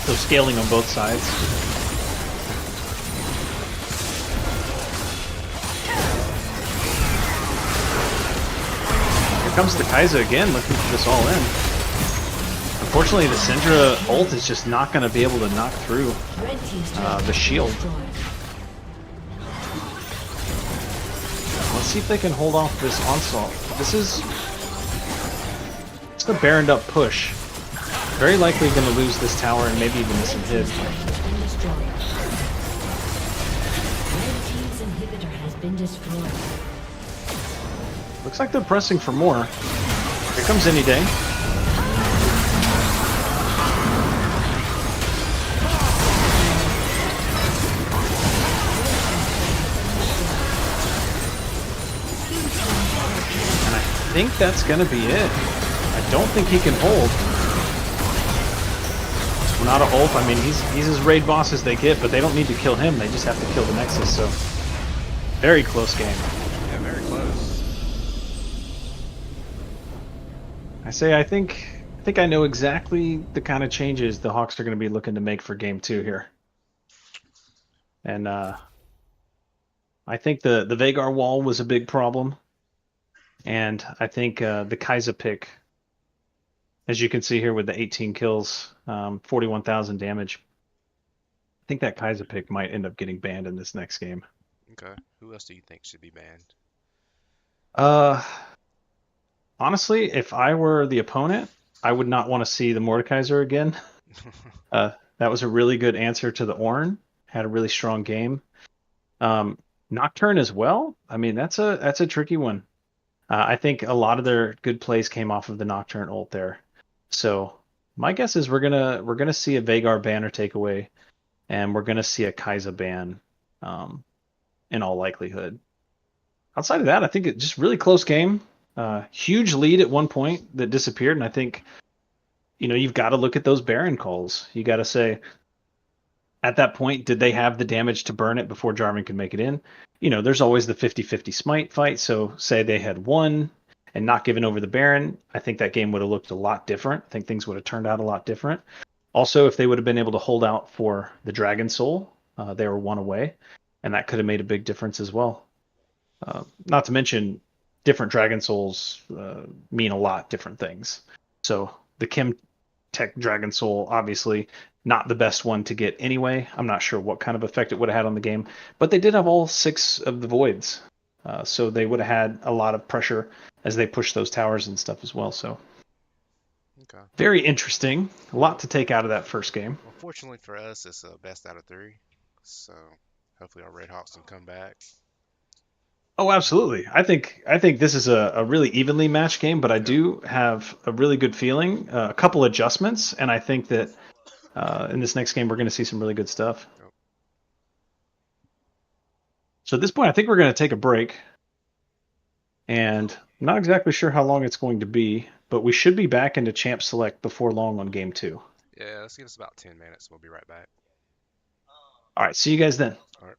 Speaker 1: So scaling on both sides. Here comes the Kai'Sa again, looking for this all in. Unfortunately, the Syndra ult is just not going to be able to knock through the shield. Let's see if they can hold off this onslaught. This is the Baroned up push. Very likely going to lose this tower and maybe even miss some hit. Looks like they're pressing for more. Here comes Any Day. And I think that's going to be it. I don't think he can hold. Not a ult. I mean, he's as raid boss as they get, but they don't need to kill him. They just have to kill the Nexus. So, very close game.
Speaker 2: Yeah, very close.
Speaker 1: I think I know exactly the kind of changes the Hawks are going to be looking to make for game 2 here. And I think the Veigar wall was a big problem, and I think the Kai'Sa pick, as you can see here with the 18 kills, 41,000 damage. I think that Kai'Sa pick might end up getting banned in this next game.
Speaker 2: Okay. Who else do you think should be banned?
Speaker 1: Honestly, if I were the opponent, I would not want to see the Mordekaiser again. That was a really good answer to the Ornn. Had a really strong game. Nocturne as well. I mean, that's a tricky one. I think a lot of their good plays came off of the Nocturne ult there. So my guess is we're gonna see a Veigar ban or takeaway, and we're gonna see a Kai'Sa ban, in all likelihood. Outside of that, I think it's just really close game. Huge lead at one point that disappeared, and I think, you've got to look at those Baron calls. You got to say, at that point, did they have the damage to burn it before Jarvan could make it in? There's always the 50-50 smite fight. So say they had won and not given over the Baron, I think that game would have looked a lot different. I think things would have turned out a lot different. Also, if they would have been able to hold out for the Dragon Soul, they were one away. and that could have made a big difference as well. Not to mention, different Dragon Souls mean a lot different things. So the Kim Tech Dragon Soul, obviously not the best one to get anyway. I'm not sure what kind of effect it would have had on the game, but they did have all 6 of the voids, so they would have had a lot of pressure as they pushed those towers and stuff as well. So
Speaker 2: Okay.
Speaker 1: very interesting. A lot to take out of that first game.
Speaker 2: Well, fortunately for us, it's a best out of 3. So hopefully our Red Hawks can come back.
Speaker 1: Oh, absolutely. I think this is a really evenly matched game, but I
Speaker 2: Yep.
Speaker 1: do have a really good feeling, a couple adjustments, and I think that in this next game we're going to see some really good stuff.
Speaker 2: Yep.
Speaker 1: So at this point, I think we're going to take a break, and I'm not exactly sure how long it's going to be, but we should be back into Champ Select before long on game 2.
Speaker 2: Yeah, let's give us about 10 minutes. We'll be right back.
Speaker 1: All right, see you guys then.
Speaker 2: All right.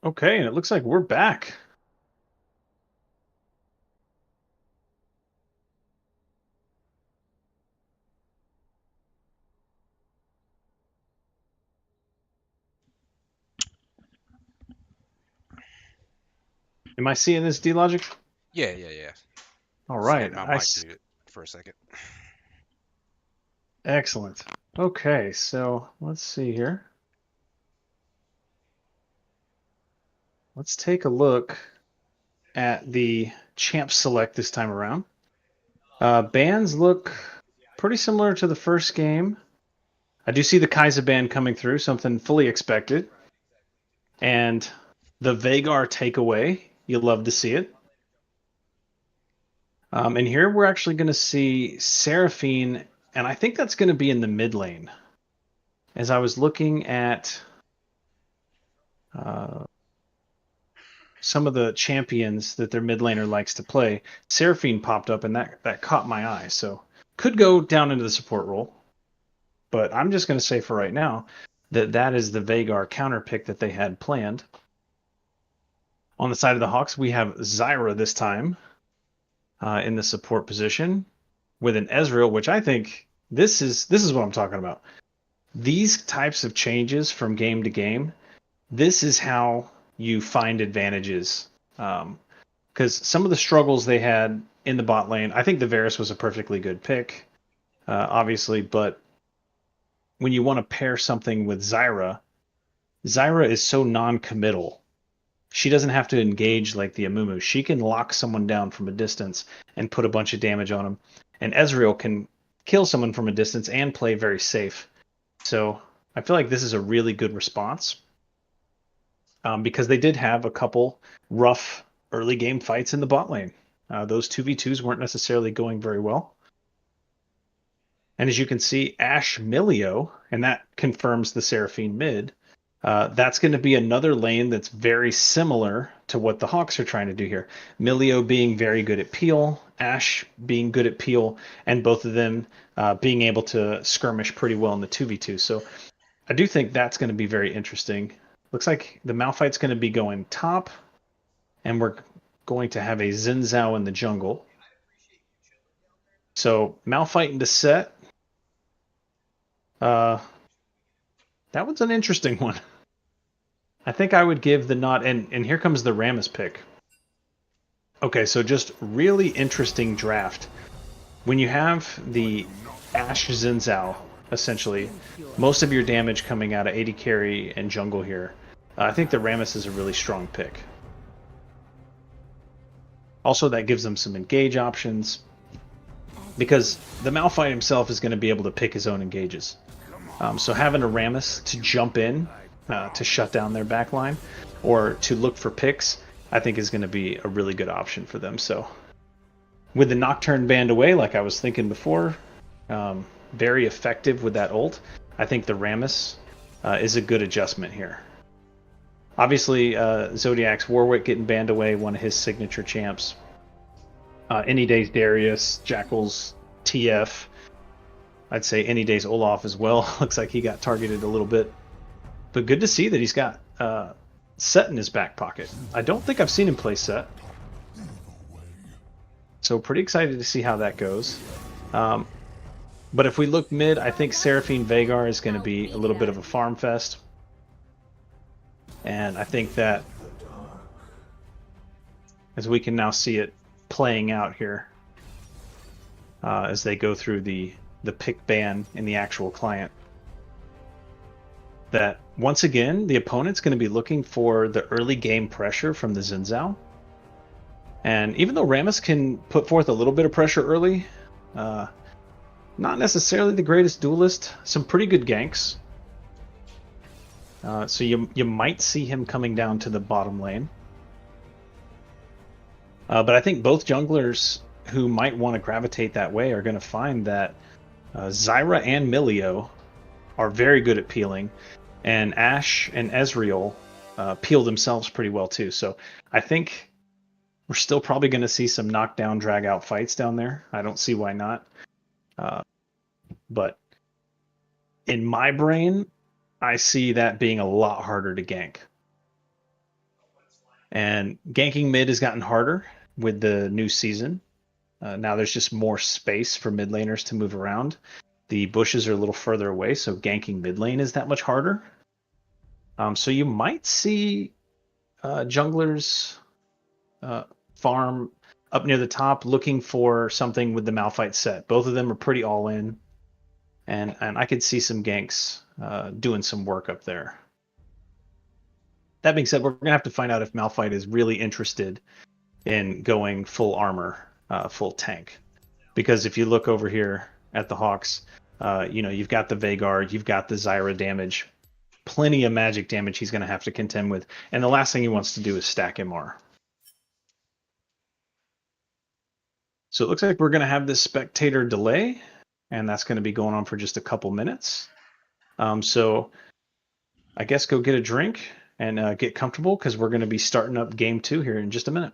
Speaker 1: Okay, and it looks like we're back. Am I seeing this, D-Logic?
Speaker 2: Yeah.
Speaker 1: All
Speaker 2: Just
Speaker 1: right.
Speaker 2: had my mic muted for a second.
Speaker 1: Excellent. Okay, so let's see here. Let's take a look at the champ select this time around. Bands look pretty similar to the first game. I do see the Kaiser band coming through, something fully expected. And the Vagar takeaway, you'll love to see it. And here we're actually going to see Seraphine, and I think that's going to be in the mid lane. As I was looking at some of the champions that their mid laner likes to play, Seraphine popped up, and that caught my eye. So could go down into the support role, but I'm just going to say for right now that is the Vagar counter pick that they had planned. On the side of the Hawks, we have Zyra this time in the support position with an Ezreal, which I think this is what I'm talking about. These types of changes from game to game, this is how you find advantages. Because some of the struggles they had in the bot lane, I think the Varus was a perfectly good pick, obviously, but when you want to pair something with Zyra, Zyra is so non-committal. She doesn't have to engage like the Amumu. She can lock someone down from a distance and put a bunch of damage on them. And Ezreal can kill someone from a distance and play very safe. So I feel like this is a really good response because they did have a couple rough early game fights in the bot lane. Those 2v2s weren't necessarily going very well. And as you can see, Ashe Milio, and that confirms the Seraphine mid, that's going to be another lane that's very similar to what the Hawks are trying to do here. Milio being very good at peel, Ashe being good at peel, and both of them being able to skirmish pretty well in the 2v2. So I do think that's going to be very interesting. Looks like the Malphite's going to be going top, and we're going to have a Xin Zhao in the jungle. So Malphite into set. That was an interesting one. I think I would give the nod, and here comes the Rammus pick. Okay, so just really interesting draft. When you have the Ashe Xin Zhao, essentially, most of your damage coming out of AD carry and jungle here, I think the Rammus is a really strong pick. Also, that gives them some engage options, because the Malphite himself is going to be able to pick his own engages. So having a Rammus to jump in to shut down their backline or to look for picks, I think is going to be a really good option for them. So with the Nocturne banned away, like I was thinking before, very effective with that ult, I think the Rammus is a good adjustment here. Obviously, Zodiac's Warwick getting banned away, one of his signature champs. Any Days Darius, Jackal's TF. I'd say Any Days Olaf as well. Looks like he got targeted a little bit. But good to see that he's got Set in his back pocket. I don't think I've seen him play Set. So pretty excited to see how that goes. But if we look mid, I think Seraphine Vagar is going to be a little bit of a farm fest. And I think that as we can now see it playing out here as they go through the pick ban in the actual client, that once again the opponent's going to be looking for the early game pressure from the Xin Zhao. And even though Rammus can put forth a little bit of pressure early, not necessarily the greatest duelist, some pretty good ganks. So you might see him coming down to the bottom lane. But I think both junglers who might want to gravitate that way are going to find that Zyra and Milio are very good at peeling, and Ashe and Ezreal peel themselves pretty well too. So I think we're still probably going to see some knockdown, drag out fights down there. I don't see why not. But in my brain, I see that being a lot harder to gank. And ganking mid has gotten harder with the new season. Now there's just more space for mid laners to move around. The bushes are a little further away, so ganking mid lane is that much harder. So you might see junglers farm up near the top looking for something with the Malphite set. Both of them are pretty all in, and I could see some ganks doing some work up there. That being said, we're going to have to find out if Malphite is really interested in going full armor, full tank. Because if you look over here at the Hawks, you've got the Vhagar, you've got the Zyra damage, plenty of magic damage he's going to have to contend with. And the last thing he wants to do is stack MR. So it looks like we're going to have this spectator delay, and that's going to be going on for just a couple minutes. So I guess go get a drink and get comfortable, because we're going to be starting up game 2 here in just a minute.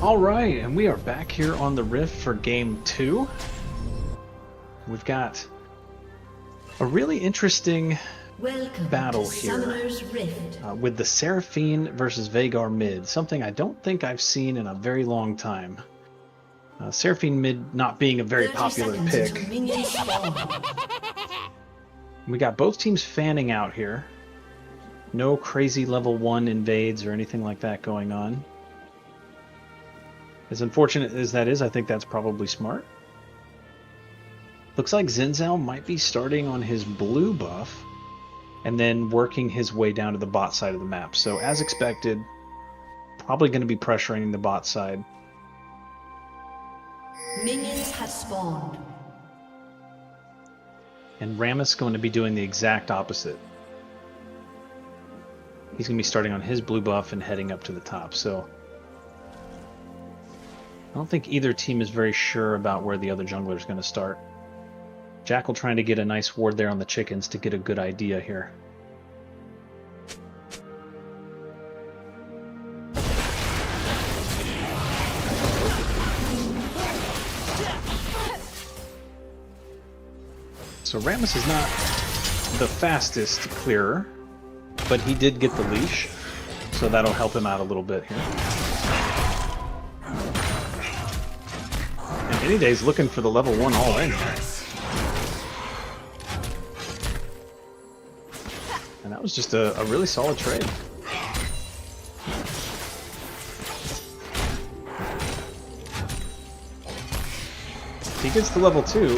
Speaker 1: All right, and we are back here on the Rift for game 2. We've got a really interesting battle here with the Seraphine versus Vhagar mid, something I don't think I've seen in a very long time. Seraphine mid not being a very popular pick. We got both teams fanning out here. No crazy level 1 invades or anything like that going on. As unfortunate as that is, I think that's probably smart. Looks like Zinzal might be starting on his blue buff and then working his way down to the bot side of the map. So as expected, probably going to be pressuring the bot side.
Speaker 5: Minions have spawned.
Speaker 1: And Rammus going to be doing the exact opposite. He's going to be starting on his blue buff and heading up to the top. So I don't think either team is very sure about where the other jungler is going to start. Jackal trying to get a nice ward there on the chickens to get a good idea here. So Rammus is not the fastest clearer, but he did get the leash, so that'll help him out a little bit here. And Any Day's looking for the level 1 all in here. And that was just a really solid trade. If he gets to level 2...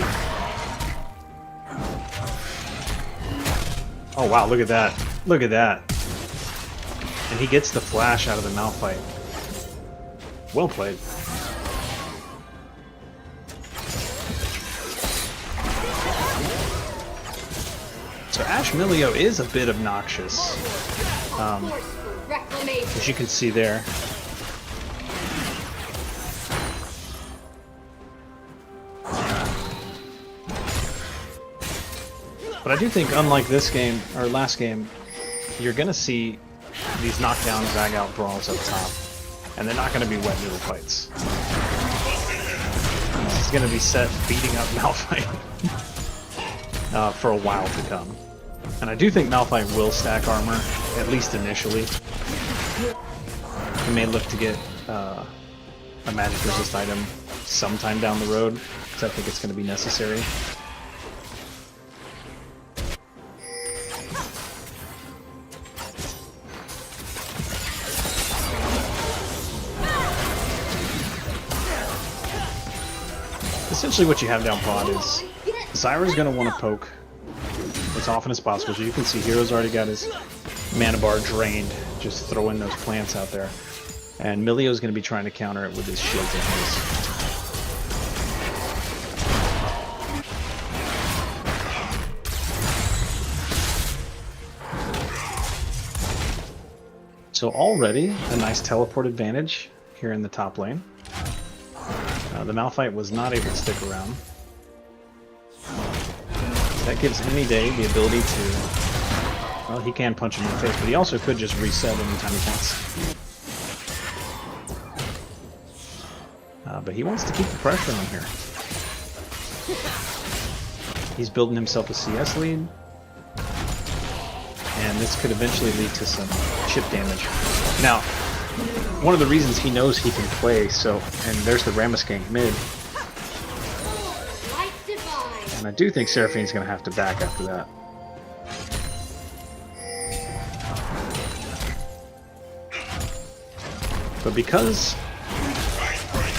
Speaker 1: Oh wow, look at that. Look at that. And he gets the flash out of the Malphite. Well played. So Ash Milio is a bit obnoxious. As you can see there. But I do think, unlike this game, or last game, you're going to see these knockdown, drag-out brawls up top. And they're not going to be wet noodle fights. This is going to be set beating up Malphite for a while to come. And I do think Malphite will stack armor, at least initially. He may look to get a magic resist item sometime down the road, because I think it's going to be necessary. Essentially what you have down pod is Zyra's going to want to poke as often as possible. So you can see Hero's already got his mana bar drained, just throwing those plants out there. And Milio's going to be trying to counter it with his shields and his. So already a nice teleport advantage here in the top lane. The Malphite was not able to stick around. That gives Any Day the ability to... Well, he can punch him in the face, but he also could just reset anytime he counts. But he wants to keep the pressure on here. He's building himself a CS lead. And this could eventually lead to some chip damage. Now, one of the reasons he knows he can play, and there's the Rammus gank mid. And I do think Seraphine's going to have to back after that. But because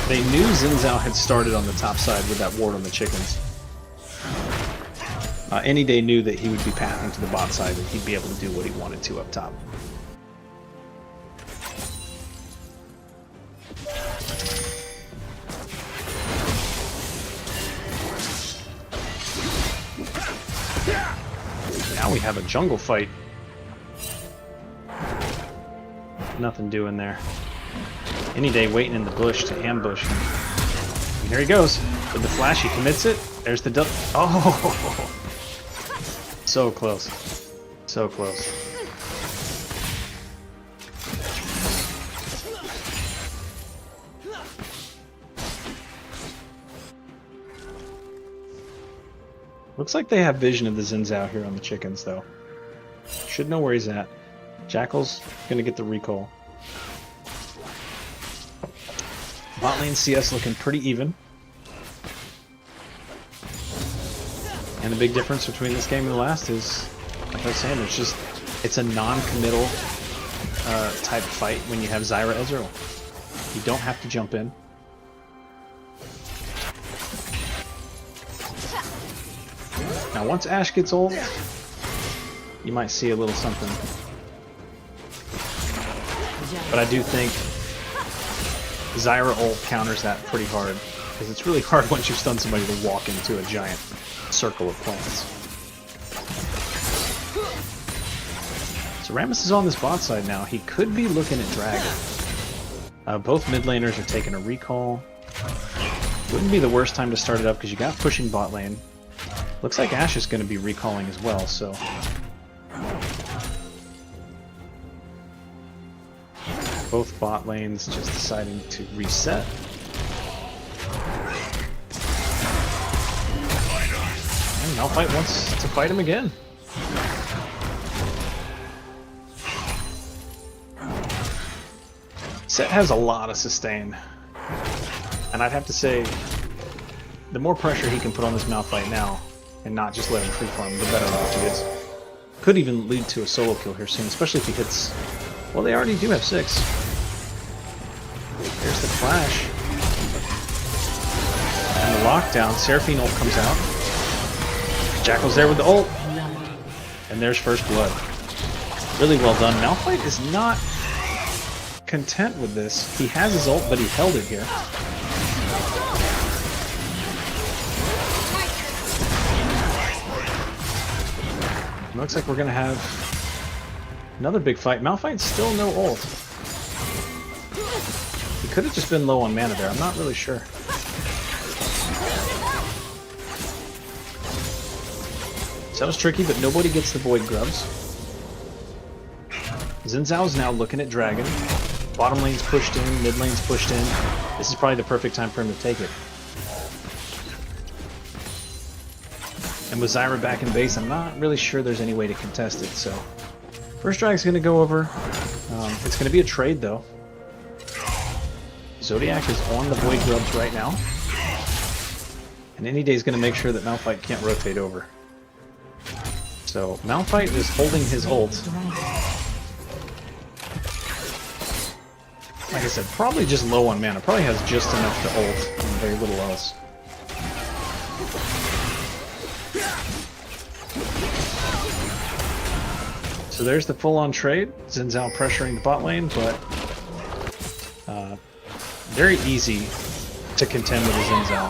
Speaker 1: they knew Xin Zhao had started on the top side with that ward on the chickens, Any Day knew that he would be pathing to the bot side and he'd be able to do what he wanted to up top. Now we have a jungle fight. Nothing doing there. Any Day waiting in the bush to ambush him. And here he goes. With the flash, he commits it. There's the double. Oh! So close. So close. Looks like they have vision of the Xin Zhao here on the chickens, though. Should know where he's at. Jackal's gonna get the recall. Bot lane CS looking pretty even. And the big difference between this game and the last is, like I was saying, it's a non-committal type fight when you have Zyra Ezreal. You don't have to jump in. Now once Ashe gets ult, you might see a little something. But I do think Zyra ult counters that pretty hard, because it's really hard once you stun somebody to walk into a giant circle of plants. So Rammus is on this bot side now. He could be looking at Dragon. Both mid laners are taking a recall. Wouldn't be the worst time to start it up because you got pushing bot lane. Looks like Ashe is going to be recalling as well, so... Both bot lanes just deciding to reset. And Malphite wants to fight him again. Set has a lot of sustain. And I'd have to say, the more pressure he can put on this Malphite now, and not just let him free farm, the better off he is. Could even lead to a solo kill here soon, especially if he hits... Well, they already do have 6. There's the flash. And the lockdown. Seraphine ult comes out. Jackal's there with the ult. And there's first blood. Really well done. Malphite is not content with this. He has his ult, but he held it here. Looks like we're going to have another big fight. Malphite's still no ult. He could have just been low on mana there. I'm not really sure. So that was tricky, but nobody gets the Void Grubs. Xin Zhao's now looking at Dragon. Bottom lane's pushed in, mid lane's pushed in. This is probably the perfect time for him to take it. And with Zyra back in base, I'm not really sure there's any way to contest it, so... First drag's going to go over. It's going to be a trade, though. Zodiac is on the Void Grubs right now. And any day is going to make sure that Malphite can't rotate over. So, Malphite is holding his ult. Like I said, probably just low on mana. Probably has just enough to ult and very little else. So there's the full-on trade. Xin Zhao pressuring the bot lane, but very easy to contend with a Xin Zhao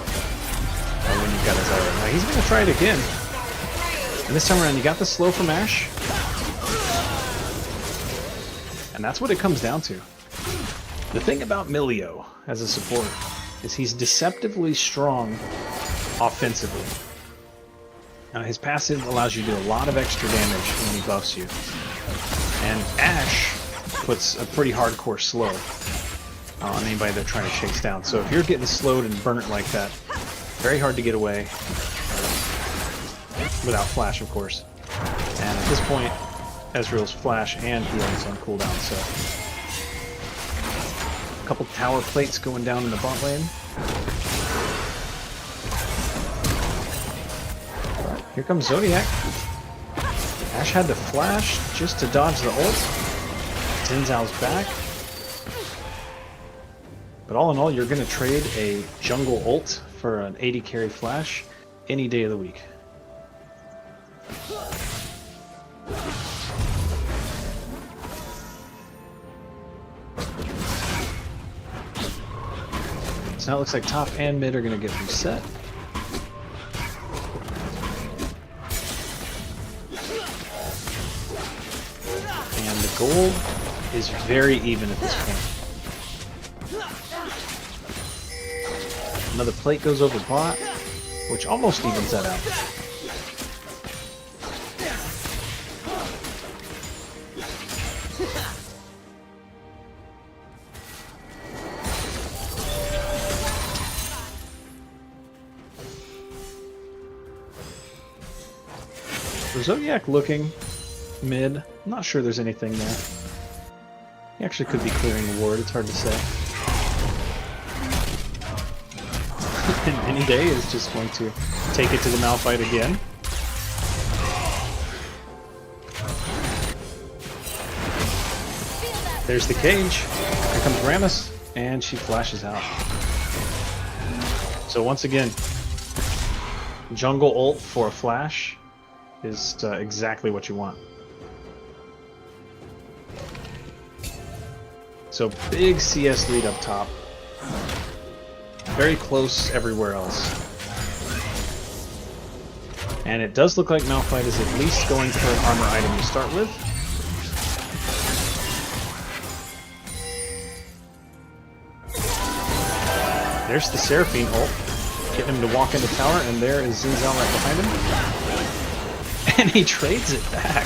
Speaker 1: when you've got a Zyra. Now he's going to try it again. And this time around, you got the slow from Ashe. And that's what it comes down to. The thing about Milio as a support is he's deceptively strong offensively. Now his passive allows you to do a lot of extra damage when he buffs you. And Ashe puts a pretty hardcore slow on anybody they're trying to chase down. So if you're getting slowed and burnt like that, very hard to get away. Without flash, of course. And at this point, Ezreal's flash and healing is on cooldown, so... A couple tower plates going down in the bot lane. Here comes Zodiac. Ashe had to flash just to dodge the ult. Xin Zhao's back. But all in all, you're going to trade a jungle ult for an 80 carry flash any day of the week. So now it looks like top and mid are going to get reset. And the gold is very even at this point. Another plate goes over bot, which almost evens that out. So Zodiac looking mid. I'm not sure there's anything there. He actually could be clearing the ward, it's hard to say. And any day is just going to take it to the Malphite again. There's the cage. Here comes Rammus, and she flashes out. So once again, jungle ult for a flash is exactly what you want. So big CS lead up top. Very close everywhere else. And it does look like Malphite is at least going for an armor item to start with. There's the Seraphine ult. Get him to walk into tower, and there is Xin Zhao right behind him. And he trades it back.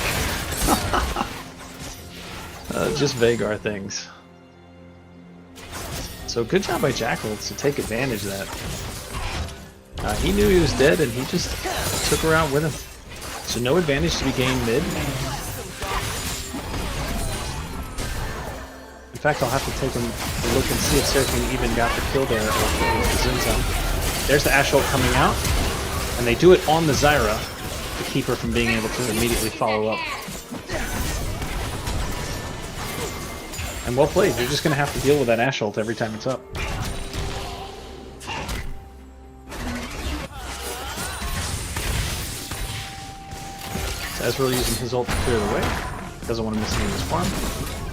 Speaker 1: Just Vagar things. So good job by Jackal to take advantage of that. He knew he was dead, and he just took her out with him. So no advantage to be gained mid. In fact, I'll have to take a look and see if Seraphine even got the kill there over Xin Zhao. There's the Ash ult coming out, and they do it on the Zyra to keep her from being able to immediately follow up. And well played, you're just going to have to deal with that Ash ult every time it's up. So Ezreal using his ult to clear the way. Doesn't want to miss any of his farm.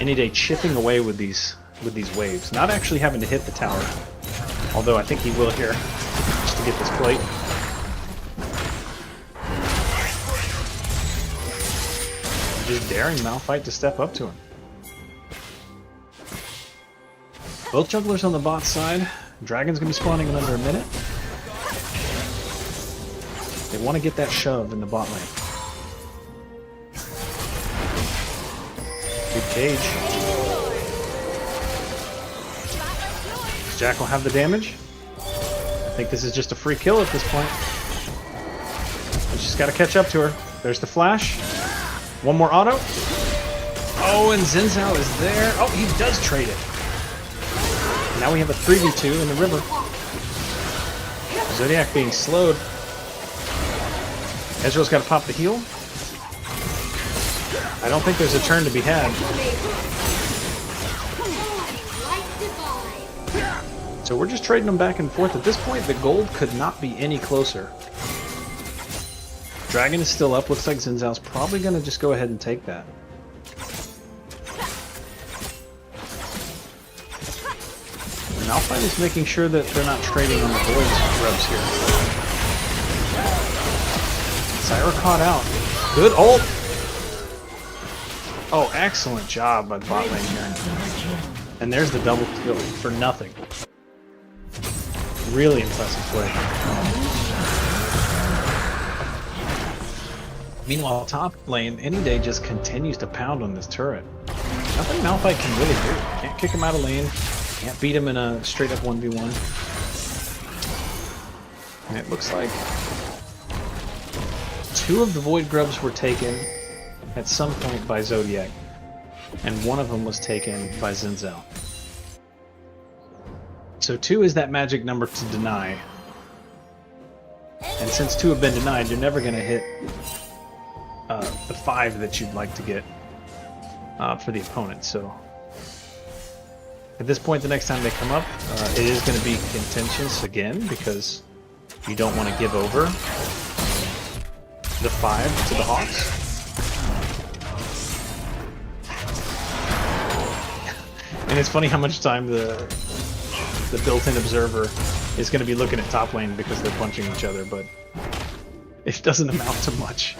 Speaker 1: Any day chipping away with these waves. Not actually having to hit the tower. Although I think he will here, just to get this plate. Just daring Malphite to step up to him. Both jugglers on the bot side. Dragon's going to be spawning in under a minute. They want to get that shove in the bot lane. Good cage. Does Jackal have the damage? I think this is just a free kill at this point. We just got to catch up to her. There's the flash. One more auto. Oh, and Xin Zhao is there. Oh, he does trade it. Now we have a 3v2 in the river. Zodiac being slowed. Ezreal's got to pop the heal. I don't think there's a turn to be had. So we're just trading them back and forth. At this point, the gold could not be any closer. Dragon is still up. Looks like Xin Zhao's probably going to just go ahead and take that. Malphite is making sure that they're not trading on the Void grubs here. Zyra caught out. Good ult! Oh, excellent job by the bot lane here. And there's the double kill for nothing. Really impressive play. Meanwhile, top lane, any day just continues to pound on this turret. Nothing Malphite can really do. Can't kick him out of lane. Can't beat him in a straight up 1v1. And it looks like 2 of the Void Grubs were taken at some point by Zodiac, and 1 of them was taken by Xin Zhao. So 2 is that magic number to deny. And since 2 have been denied, you're never going to hit the 5 that you'd like to get for the opponent. So at this point, the next time they come up, it is going to be contentious again, because you don't want to give over the 5 to the Hawks. And it's funny how much time the built-in observer is going to be looking at top lane because they're punching each other, but it doesn't amount to much.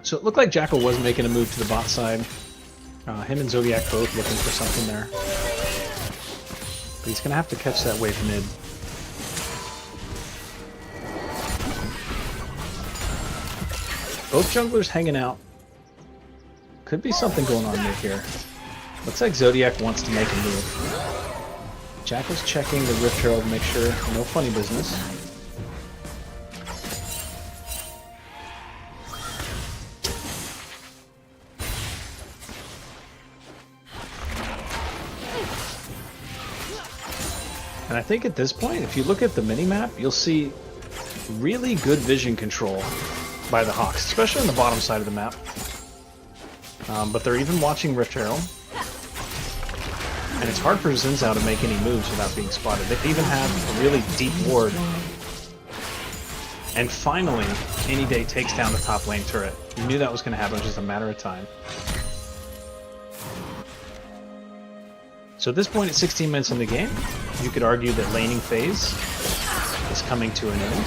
Speaker 1: So it looked like Jackal was making a move to the bot side. Him and Zodiac both looking for something there. But he's going to have to catch that wave mid. Both junglers hanging out. Could be something going on mid here. Looks like Zodiac wants to make a move. Jackal's checking the Rift Herald to make sure no funny business. And I think at this point, if you look at the mini-map, you'll see really good vision control by the Hawks, especially on the bottom side of the map. But they're even watching Rift Herald. And it's hard for Xin Zhao to make any moves without being spotted. They even have a really deep ward. And finally, Any Day takes down the top lane turret. You knew that was going to happen, it was just a matter of time. So at this point, at 16 minutes in the game, you could argue that laning phase is coming to an end.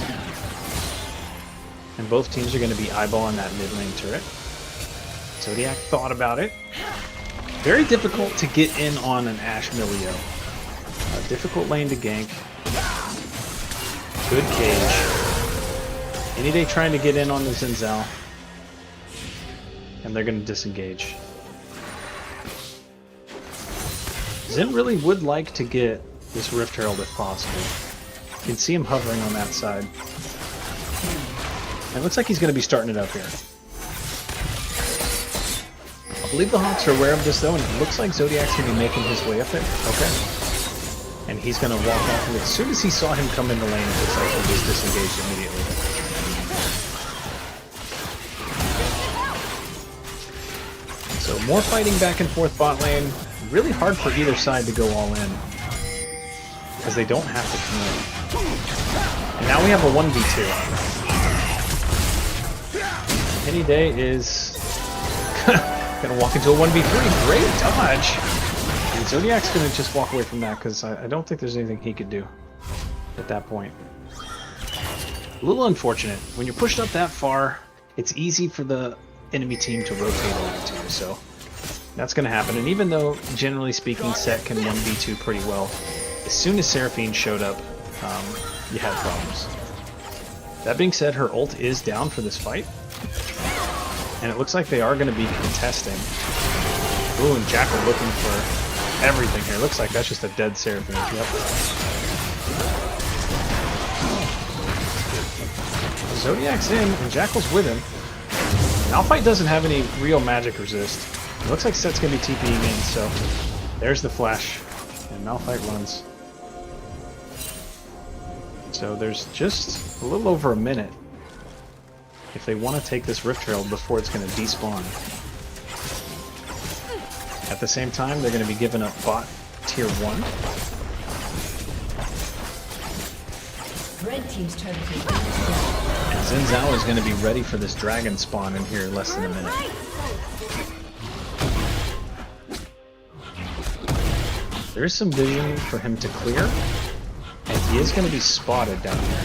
Speaker 1: And both teams are going to be eyeballing that mid lane turret. Zodiac thought about it. Very difficult to get in on an Ashe Milio. A difficult lane to gank. Good cage. Any day trying to get in on the Zinzal. And they're going to disengage. Zin really would like to get this Rift Herald if possible. You can see him hovering on that side. And it looks like he's going to be starting it up here. I believe the Hawks are aware of this though, and it looks like Zodiac's going to be making his way up there. Okay. And he's going to walk off. And as soon as he saw him come in the lane, it looks like he just disengaged immediately. So more fighting back and forth bot lane. Really hard for either side to go all in. Because they don't have to commit. And now we have a 1v2. Any day is gonna walk into a 1v3. Great dodge! And Zodiac's gonna just walk away from that because I don't think there's anything he could do at that point. A little unfortunate. When you're pushed up that far, it's easy for the enemy team to rotate over to you, so that's going to happen. And even though, generally speaking, Set can 1v2 pretty well, as soon as Seraphine showed up, you had problems. That being said, her ult is down for this fight, and it looks like they are going to be contesting. Ooh, and Jackal looking for everything here. Looks like that's just a dead Seraphine. Yep. Zodiac's in, and Jackal's with him. Malphite doesn't have any real magic resist. It looks like Set's going to be TPing in, so there's the flash, and Malphite runs. So there's just a little over a minute if they want to take this Rift Herald before it's going to despawn. At the same time, they're going to be giving up bot tier 1.
Speaker 5: Red team's turret has been
Speaker 1: And Zinzao is going to be ready for this dragon spawn in here in less than a minute. There is some vision for him to clear, and he is going to be spotted down here.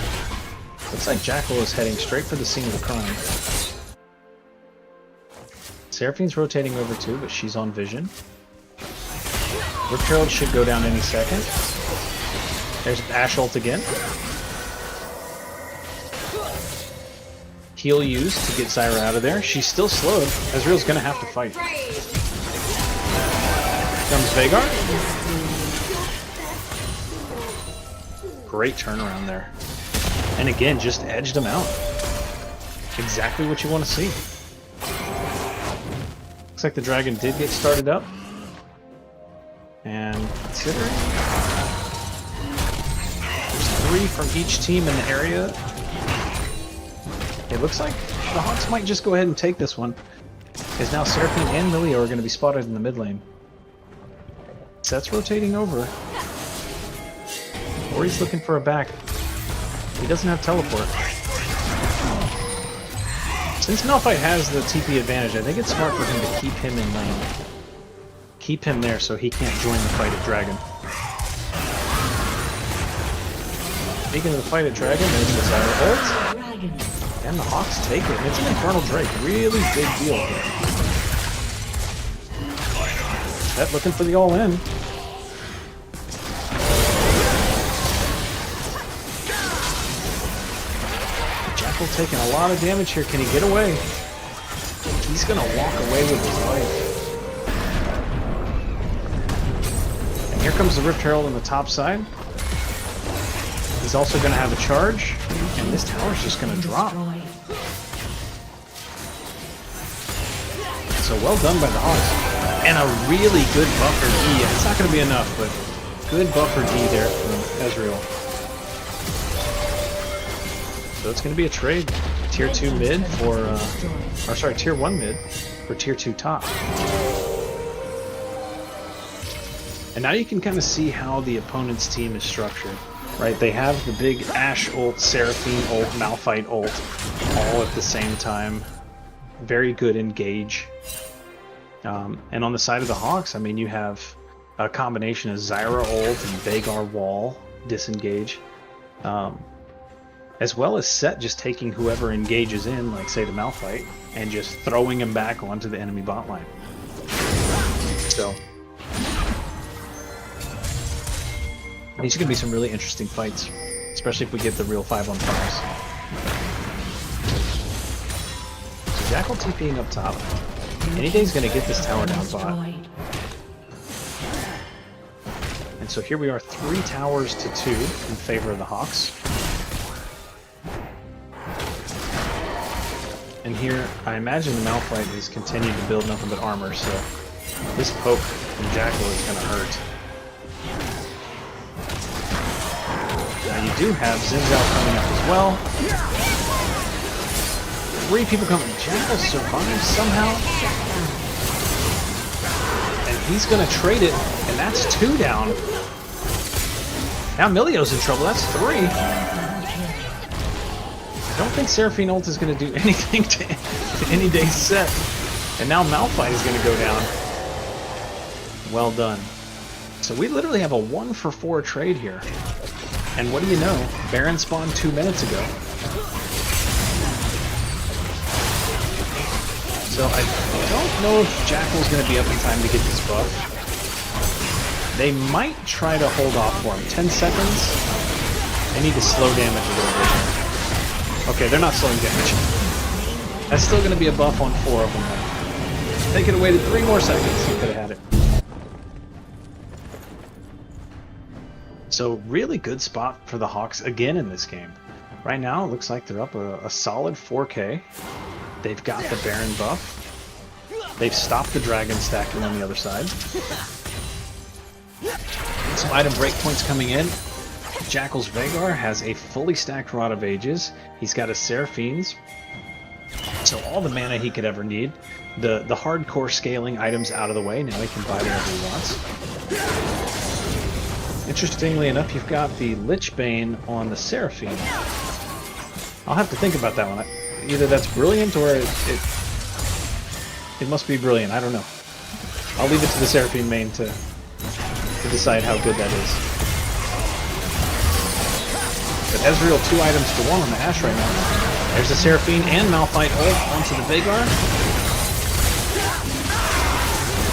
Speaker 1: Looks like Jackal is heading straight for the scene of the crime. Seraphine's rotating over too, but she's on vision. Rift Herald should go down any second. There's Ashe ult again. Heal used to get Zyra out of there. She's still slowed. Ezreal's going to have to fight. Comes Veigar. Great turnaround there. And again, just edged him out. Exactly what you want to see. Looks like the dragon did get started up. And considering there's 3 from each team in the area, it looks like the Hawks might just go ahead and take this one. Because now Seraphine and Milio are going to be spotted in the mid lane. Set's rotating over. Or he's looking for a back. He doesn't have teleport. Since Malphite has the TP advantage, I think it's smart for him to keep him in lane. Keep him there so he can't join the fight at Dragon. Speaking of the fight at Dragon, there's the Zyra ult. And the Hawks take it. It's an Infernal Drake. Really big deal here. Set looking for the all-in. Jackal taking a lot of damage here. Can he get away? He's going to walk away with his life. And here comes the Rift Herald on the top side. He's also going to have a charge. And this tower's just going to drop. So well done by the Hawks. And a really good buffer D. It's not going to be enough, but good buffer D there from Ezreal. So it's going to be a trade. Tier 2 mid for, or sorry, Tier 1 mid for Tier 2 top. And now you can kind of see how the opponent's team is structured, right? They have the big Ashe ult, Seraphine ult, Malphite ult, all at the same time. Very good engage. And on the side of the Hawks, I mean, you have a combination of Zyra ult and Veigar wall disengage. As well as Set just taking whoever engages in, like say the Malphite, and just throwing him back onto the enemy bot line. So these are going to be some really interesting fights, especially if we get the real 5-on-5s. So Jackal TPing up top. Any day's going to get this tower down bot.
Speaker 5: Destroyed.
Speaker 1: And so here we are, 3 towers to 2 in favor of the Hawks. And here, I imagine the Malphite is continuing to build nothing but armor, so this poke from Jackal is going to hurt. Now you do have Xin Zhao coming up as well. 3 people coming. Jackal survives somehow. And he's going to trade it, and that's 2 down. Now Milio's in trouble, that's 3. I don't think Seraphine ult is going to do anything to any day's set. And now Malphite is going to go down. Well done. So we literally have a 1-for-4 trade here. And what do you know? Baron spawned 2 minutes ago. So I don't know if Jackal's going to be up in time to get this buff. They might try to hold off for him. 10 seconds. They need to slow damage a little bit here. Okay, they're not slowing damage. That's still going to be a buff on 4 of them. If they could have waited 3 more seconds, you could have had it. So really good spot for the Hawks again in this game. Right now, it looks like they're up a solid 4K. They've got the Baron buff. They've stopped the Dragon stacking on the other side. Some item breakpoints coming in. Jackal's Veigar has a fully stacked Rod of Ages. He's got his Seraphine's. So all the mana he could ever need. The hardcore scaling items out of the way. Now he can buy whatever he wants. Interestingly enough, you've got the Lich Bane on the Seraphine. I'll have to think about that one. Either that's brilliant or it must be brilliant. I don't know. I'll leave it to the Seraphine main to decide how good that is. But Ezreal 2 items to 1 on the Ashe right now. There's the Seraphine and Malphite ult onto the Veigar.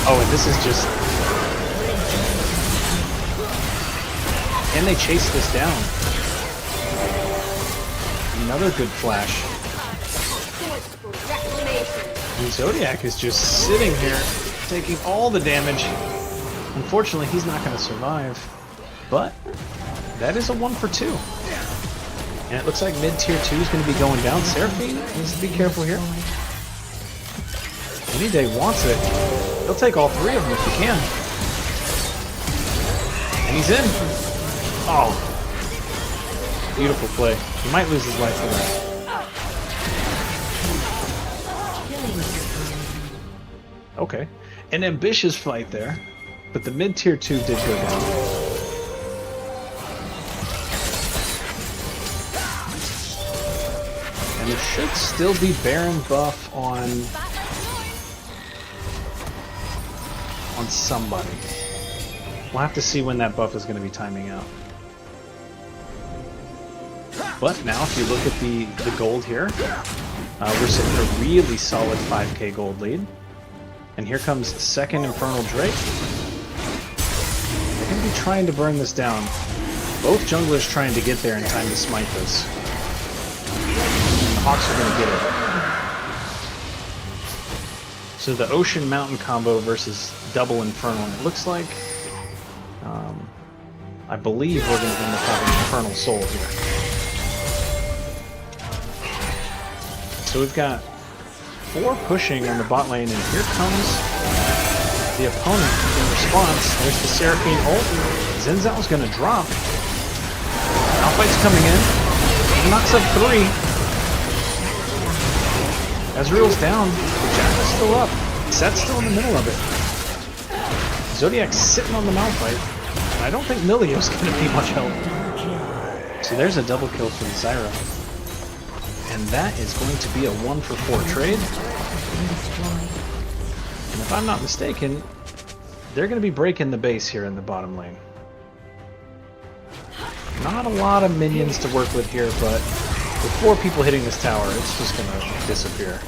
Speaker 1: Oh, and this is just... Can they chase this down? Another good flash. And Zodiac is just sitting here, taking all the damage. Unfortunately, he's not going to survive. But that is a 1-for-2. And it looks like mid-tier 2 is going to be going down. Seraphine needs to be careful here. Any day wants it. He'll take all 3 of them if he can. And he's in. Oh. Beautiful play. He might lose his life for that. Okay. An ambitious fight there. But the mid-tier 2 did go down. And there should still be Baron buff on somebody. We'll have to see when that buff is going to be timing out. But now if you look at the gold here, we're sitting at a really solid 5k gold lead. And here comes second Infernal Drake. They're going to be trying to burn this down. Both junglers trying to get there in time to smite this. The Hawks are going to get it. So the Ocean Mountain combo versus double Infernal. And it looks like, I believe we're going to end up having Infernal Soul here. So we've got 4 pushing on the bot lane, and here comes the opponent in response. There's the Seraphine ult. Xin Zhao's going to drop. Malphite's coming in. He knocks up 3. Ezreal's down. Jackal's still up. Set's still in the middle of it. Zodiac's sitting on the Malphite. I don't think Milio's going to be much help. So there's a double kill for the Zyra. And that is going to be a 1-for-4 trade. And if I'm not mistaken, they're going to be breaking the base here in the bottom lane. Not a lot of minions to work with here, but with 4 people hitting this tower, it's just going to disappear.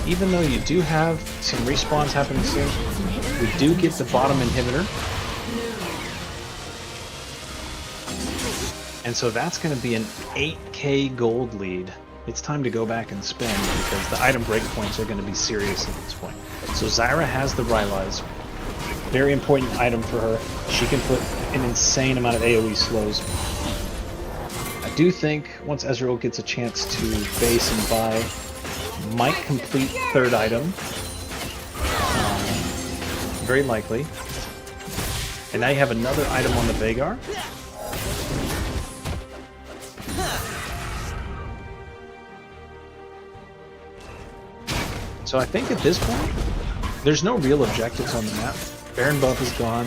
Speaker 1: even though you do have some respawns happening soon, we do get the bottom inhibitor. And so that's going to be an 8k gold lead. It's time to go back and spend because the item breakpoints are going to be serious at this point. So Zyra has the Rylai's. Very important item for her. She can put an insane amount of AoE slows. I do think once Ezreal gets a chance to base and buy, might complete third item. Very likely. And now you have another item on the Veigar. So I think at this point, there's no real objectives on the map. Baron buff is gone.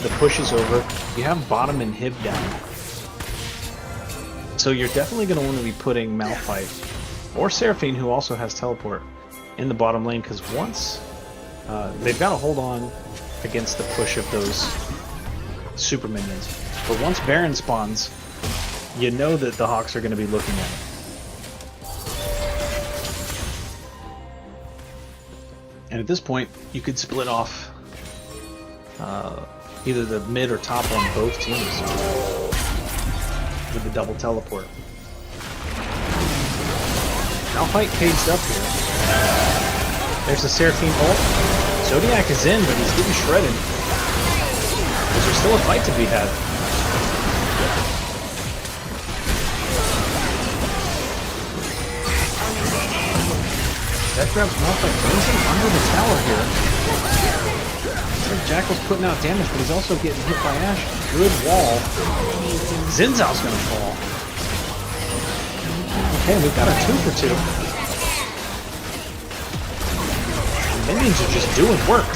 Speaker 1: The push is over. You have bottom and Hib down. So you're definitely going to want to be putting Malphite or Seraphine, who also has teleport, in the bottom lane, because once they've got to hold on against the push of those super minions. But once Baron spawns, you know that the Hawks are going to be looking at it. And at this point, you could split off either the mid or top on both teams with the double teleport. Malphite caged up here. There's the Seraphine ult. Zodiac is in, but he's getting shredded. There's still a fight to be had. That grabs Malphite, brings him under the tower here. Looks like Jackal's putting out damage, but he's also getting hit by Ashe. Good wall. Xin Zhao's gonna fall. Okay, we've got a 2 for 2. The minions are just doing work.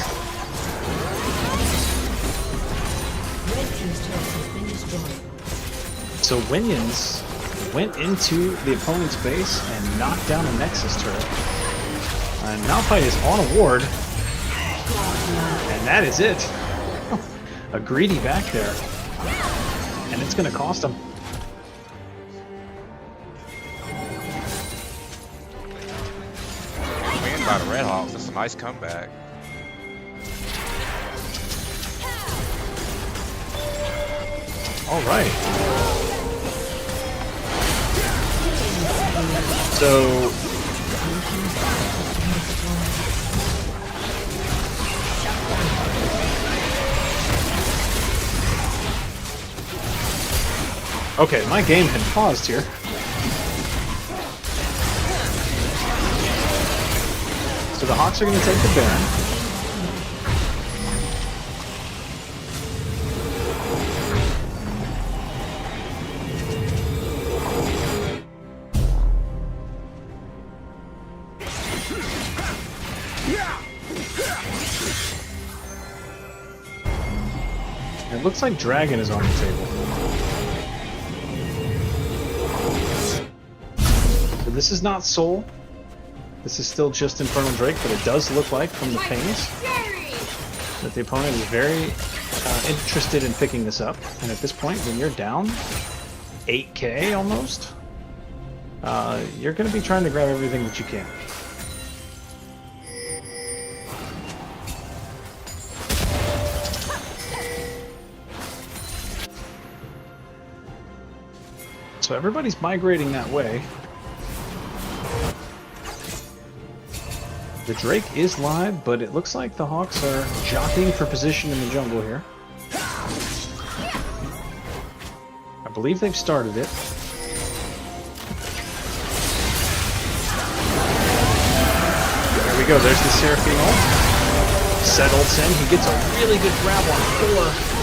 Speaker 1: So Winions went into the opponent's base and knocked down a Nexus turret. And Malphite is on a ward. And that is it. A greedy back there. And it's going to cost him.
Speaker 2: Win by the Red Hawks. That's a nice comeback.
Speaker 1: All right. So okay, my game had paused here. So the Hawks are going to take the Baron. It looks like Dragon is on the table. So this is not Soul. This is still just Infernal Drake, but it does look like from the pings that the opponent is very interested in picking this up. And at this point, when you're down 8k almost, you're going to be trying to grab everything that you can. So everybody's migrating that way. The Drake is live, but it looks like the Hawks are jockeying for position in the jungle here. I believe they've started it. There we go, there's the Seraphine ult. Set ults in, he gets a really good grab on 4.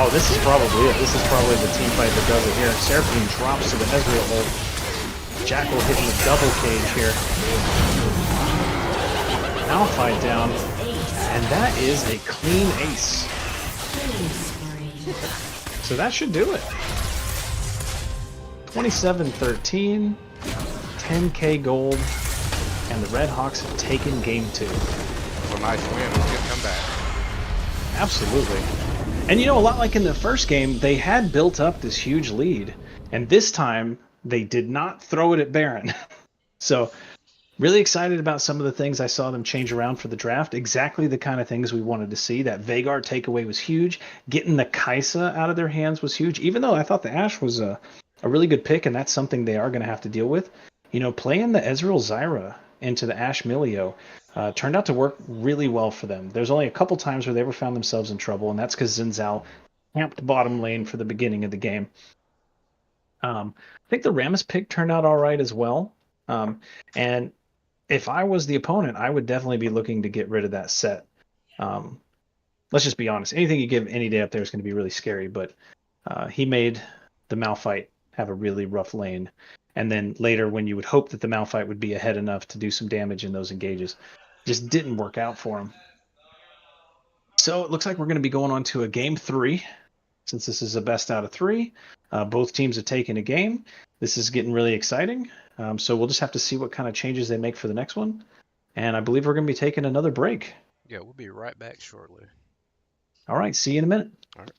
Speaker 1: Oh, this is probably it. This is probably the team fight that does it here. Seraphine drops to the Ezreal ult. Jackal hitting the double cage here. Malphite down. And that is a clean ace. So that should do it. 27-13, 10k gold, and the Red Hawks have taken game 2.
Speaker 2: So nice win. Good comeback.
Speaker 1: Absolutely. And you know, a lot like in the first game, they had built up this huge lead, and this time they did not throw it at Baron. So Really excited about some of the things I saw them change around for the draft. Exactly the kind of things we wanted to see. That Vagar takeaway was huge. Getting the Kaisa out of their hands was huge. Even though I thought the Ashe was a really good pick, and that's something they are going to have to deal with. Playing the Ezreal Zyra into the Ashe Milio turned out to work really well for them. There's only a couple times where they ever found themselves in trouble, and that's because Zinzao camped bottom lane for the beginning of the game. I think the Rammus pick turned out all right as well. And if I was the opponent, I would definitely be looking to get rid of that set. Um, let's just be honest. Anything you give any day up there is going to be really scary, but he made the Malphite have a really rough lane. And then later, when you would hope that the Malphite would be ahead enough to do some damage in those engages, just didn't work out for him. So it looks like we're going to be going on to a game 3. Since this is a best out of 3, both teams have taken a game. This is getting really exciting. So we'll just have to see what kind of changes they make for the next one. And I believe we're going to be taking another break.
Speaker 2: Yeah, we'll be right back shortly.
Speaker 1: All right, see you in a minute.
Speaker 2: All right.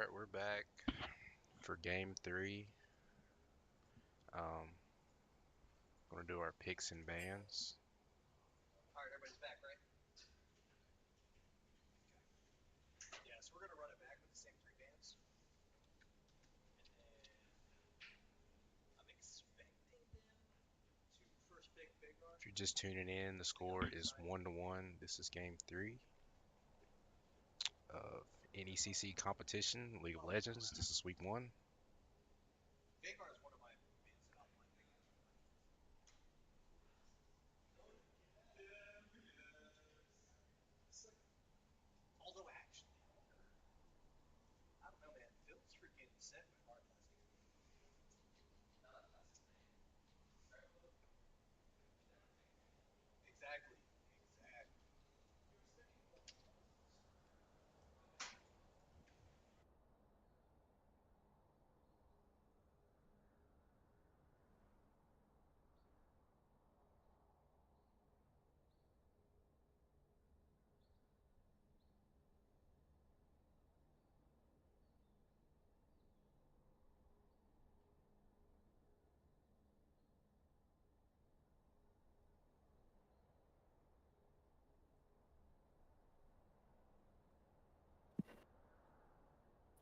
Speaker 2: Alright, we're back for game 3. Gonna do our picks and bans.
Speaker 6: Alright, everybody's back, right? Yeah, so we're gonna run it back with the same 3 bands. And then I'm expecting them to first pick Vagar.
Speaker 2: If you're just tuning in, the score is 1-1. This is game 3 of NECC competition, League of Legends. This is week 1.
Speaker 6: Vagar is one of my bands that I like. Although actually, I don't know, man. Phil's freaking set with hard last game. Exactly.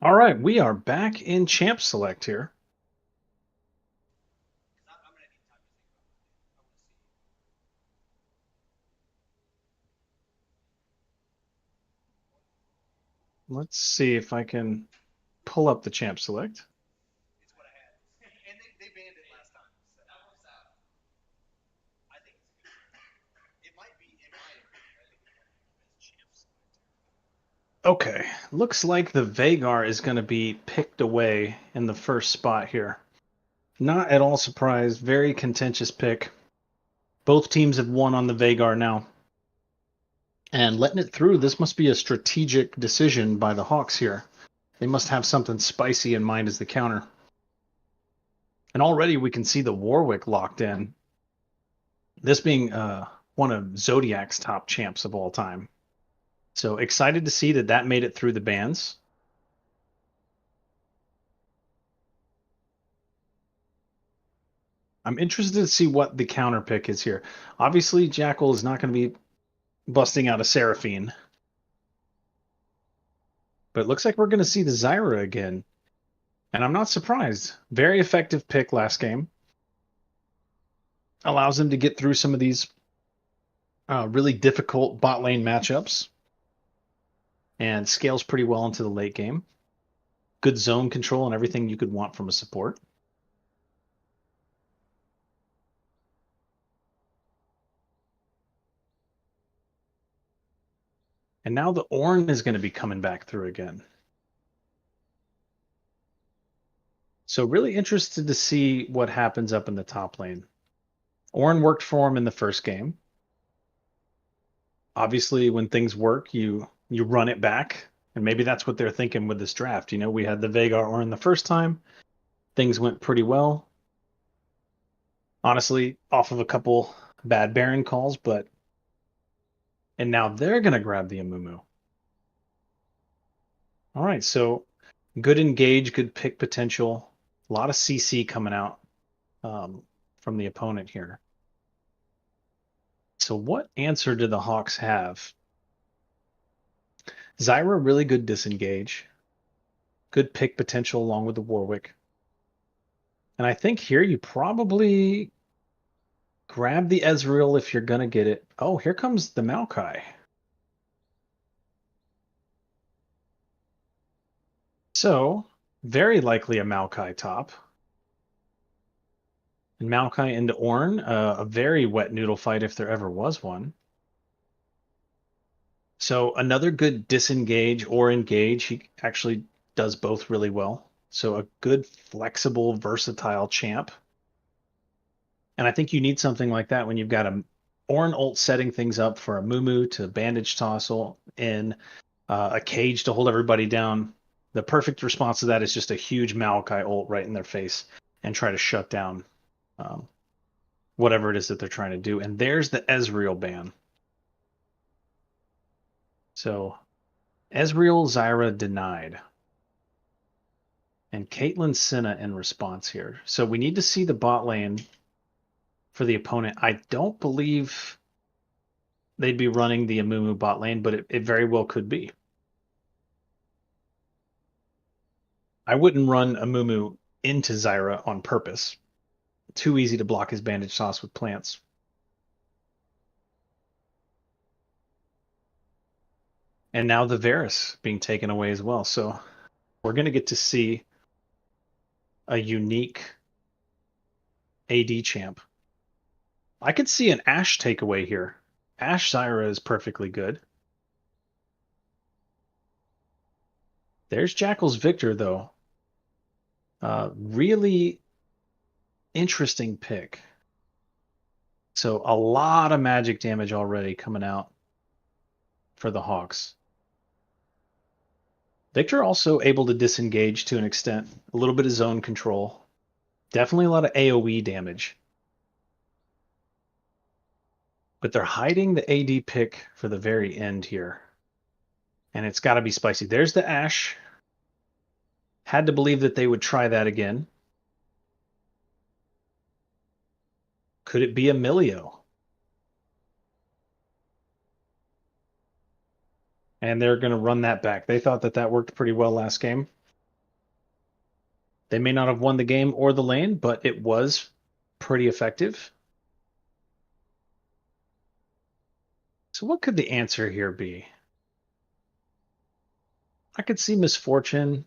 Speaker 1: All right, we are back in Champ Select here.
Speaker 6: I'm gonna need time to think about it. I want to see.
Speaker 1: Let's see if I can pull up the Champ Select.
Speaker 6: It's what I had. And they banned it last time. So. I think it's a good one. It might be, in my opinion, I think it might be the best Champ Select.
Speaker 1: Okay, looks like the Vagar is going to be picked away in the first spot here. Not at all surprised. Very contentious pick. Both teams have won on the Vagar now. And letting it through, this must be a strategic decision by the Hawks here. They must have something spicy in mind as the counter. And already we can see the Warwick locked in. This being one of Zodiac's top champs of all time. So excited to see that made it through the bans. I'm interested to see what the counter pick is here. Obviously, Jackal is not going to be busting out a Seraphine. But it looks like we're going to see the Zyra again. And I'm not surprised. Very effective pick last game. Allows him to get through some of these really difficult bot lane matchups. And scales pretty well into the late game. Good zone control and everything you could want from a support. And now the Ornn is going to be coming back through again. So really interested to see what happens up in the top lane. Ornn worked for him in the first game. Obviously, when things work, you run it back. And maybe that's what they're thinking with this draft. You know, we had the Vagar Ornn the first time. Things went pretty well. Honestly, off of a couple bad Baron calls, but... And now they're going to grab the Amumu. All right, so good engage, good pick potential. A lot of CC coming out from the opponent here. So what answer do the Hawks have? Zyra, really good disengage. Good pick potential along with the Warwick. And I think here you probably grab the Ezreal if you're going to get it. Oh, here comes the Maokai. So, very likely a Maokai top. And Maokai into Ornn, a very wet noodle fight if there ever was one. So another good disengage or engage. He actually does both really well. So a good, flexible, versatile champ. And I think you need something like that when you've got a Ornn ult setting things up for a Mumu to bandage tossle in a cage to hold everybody down. The perfect response to that is just a huge Maokai ult right in their face and try to shut down whatever it is that they're trying to do. And there's the Ezreal ban. So Ezreal Zyra denied. And Caitlyn Senna in response here. So we need to see the bot lane for the opponent. I don't believe they'd be running the Amumu bot lane, but it very well could be. I wouldn't run Amumu into Zyra on purpose. Too easy to block his bandage sauce with plants. And now the Varus being taken away as well. So we're going to get to see a unique AD champ. I could see an Ashe takeaway here. Ashe Zyra is perfectly good. There's Jackal's Victor, though. Really interesting pick. So a lot of magic damage already coming out for the Hawks. Victor also able to disengage to an extent. A little bit of zone control. Definitely a lot of AoE damage. But they're hiding the AD pick for the very end here. And it's got to be spicy. There's the Ashe. Had to believe that they would try that again. Could it be Emilio? And they're going to run that back. They thought that that worked pretty well last game. They may not have won the game or the lane, but it was pretty effective. So what could the answer here be? I could see Misfortune.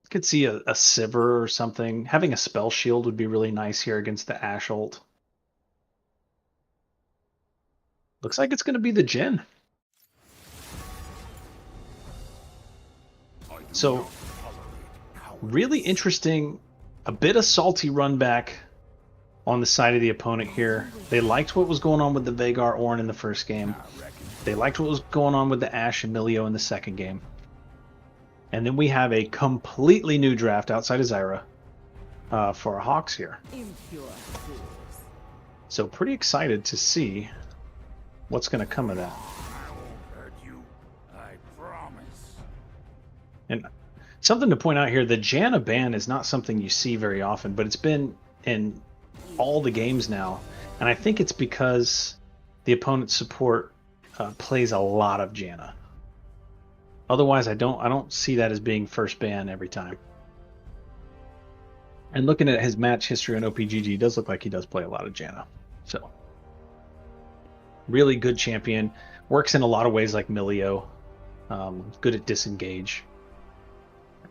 Speaker 1: I could see a Sivir or something. Having a spell shield would be really nice here against the Ashe ult. Looks like it's going to be the Jhin. So, really interesting, a bit of salty run back on the side of the opponent here. They liked what was going on with the Veigar Ornn in the first game. They liked what was going on with the Ashe Emilio in the second game. And then we have a completely new draft outside of Zyra for our Hawks here. So pretty excited to see what's going to come of that.
Speaker 4: I won't hurt you. I promise.
Speaker 1: And something to point out here, the Janna ban is not something you see very often, but it's been in all the games now. And I think it's because the opponent's support plays a lot of Janna. Otherwise, I don't see that as being first ban every time. And looking at his match history on OPGG, it does look like he does play a lot of Janna. So, really good champion. Works in a lot of ways like Milio. Good at disengage,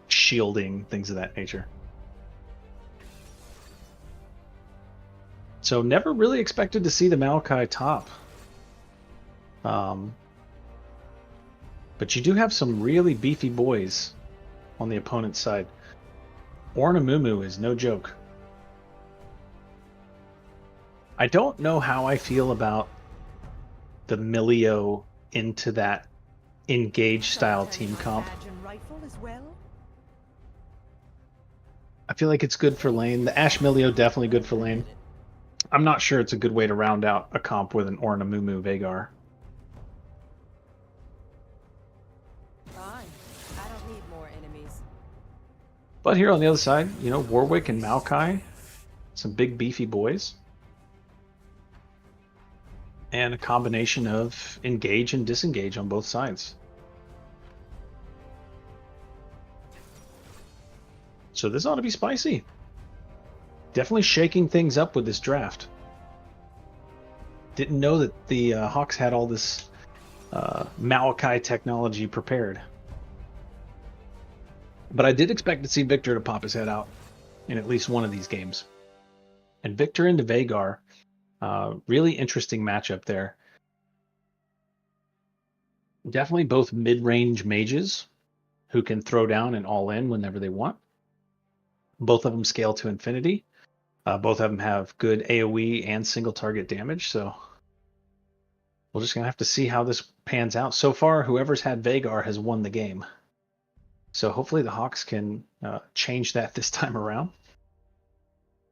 Speaker 1: shielding, things of that nature. So never really expected to see the Maokai top. But you do have some really beefy boys on the opponent's side. Ornamumu is no joke. I don't know how I feel about the Milio into that engage style team comp. I feel like it's good for lane. The Ashe Milio definitely good for lane. I'm not sure it's a good way to round out a comp with an Ornamumu Veigar. But here on the other side, you know, Warwick and Maokai, some big beefy boys. And a combination of engage and disengage on both sides. So this ought to be spicy. Definitely shaking things up with this draft. Didn't know that the Hawks had all this Maokai technology prepared. But I did expect to see Victor to pop his head out in at least one of these games. And Victor into Veigar, really interesting matchup there. Definitely both mid-range mages who can throw down and all in whenever they want. Both of them scale to infinity. Both of them have good AoE and single target damage, so we're just going to have to see how this pans out. So far, whoever's had Veigar has won the game. So hopefully the Hawks can change that this time around.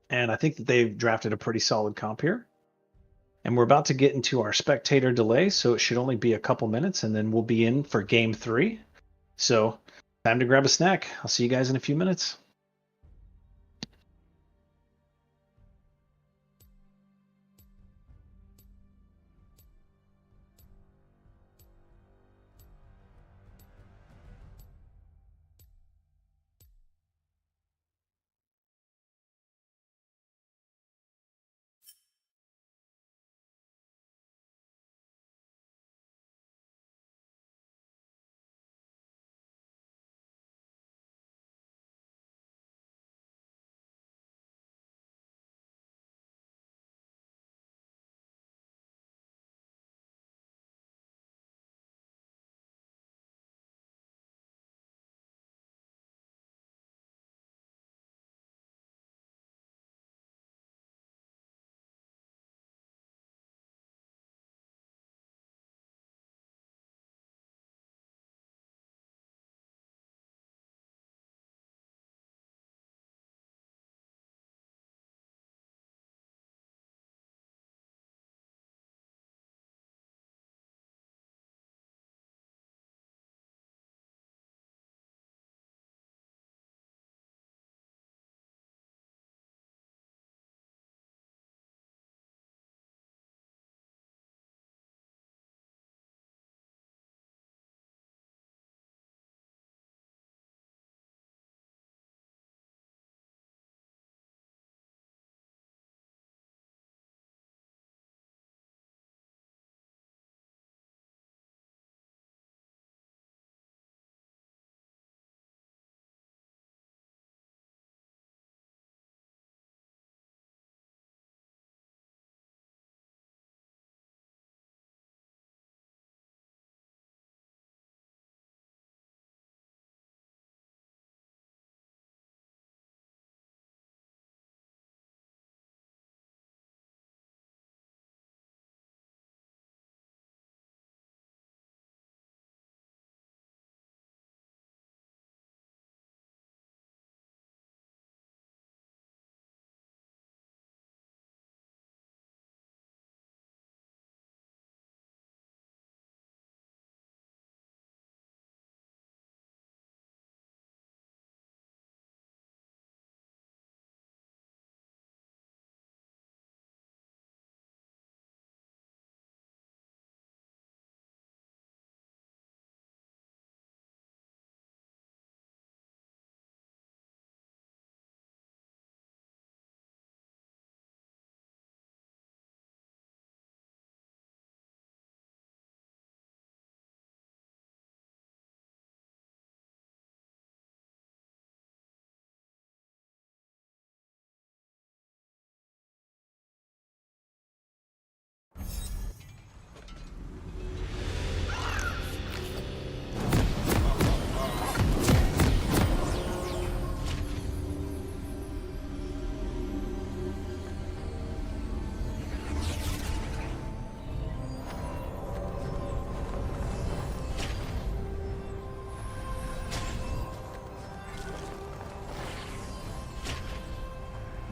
Speaker 1: And I think that they've drafted a pretty solid comp here. And we're about to get into our spectator delay, so it should only be a couple minutes, and then we'll be in for game 3. So Time to grab a snack. I'll see you guys in a few minutes.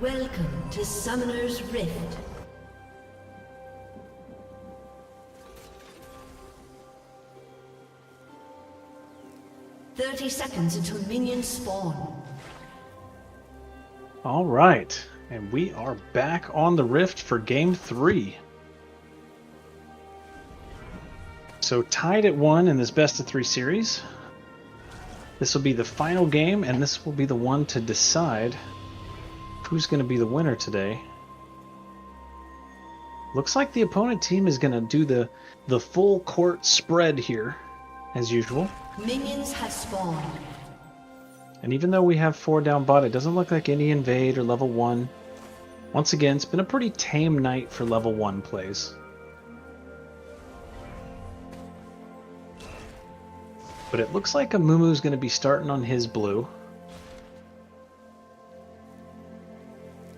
Speaker 5: Welcome to Summoner's Rift. "30 seconds until minions spawn."
Speaker 1: All right, and we are back on the Rift for Game 3. So tied at 1 in this best-of-3 series. This will be the final game, and this will be the one to decide who's going to be the winner today. Looks like the opponent team is going to do the full court spread here, as usual.
Speaker 5: Minions have spawned.
Speaker 1: And even though we have 4 down bot, it doesn't look like any invade or level 1. Once again, it's been a pretty tame night for level 1 plays. But it looks like Amumu's going to be starting on his blue.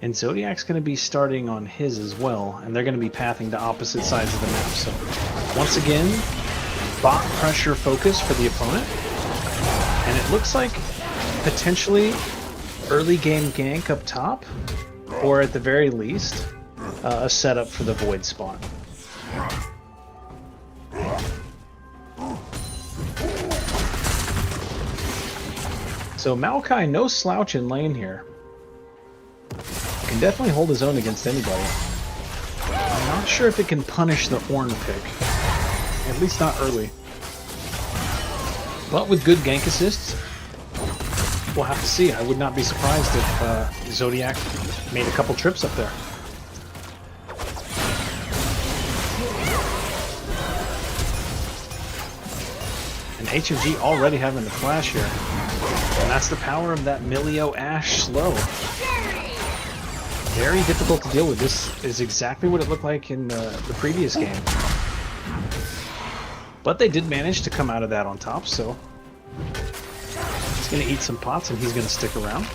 Speaker 1: And Zodiac's going to be starting on his as well, and they're going to be pathing to opposite sides of the map. So, once again, bot pressure focus for the opponent. And it looks like potentially early game gank up top, or at the very least, a setup for the Void spawn. So Maokai, no slouch in lane here. Can definitely hold his own against anybody. I'm not sure if it can punish the Ornn pick. At least not early. But with good gank assists, we'll have to see. I would not be surprised if Zodiac made a couple trips up there. And HMG already having the flash here. And that's the power of that Milio Ashe slow. Very difficult to deal with. This is exactly what it looked like in the previous game. But they did manage to come out of that on top, so he's going to eat some pots and he's going to stick around.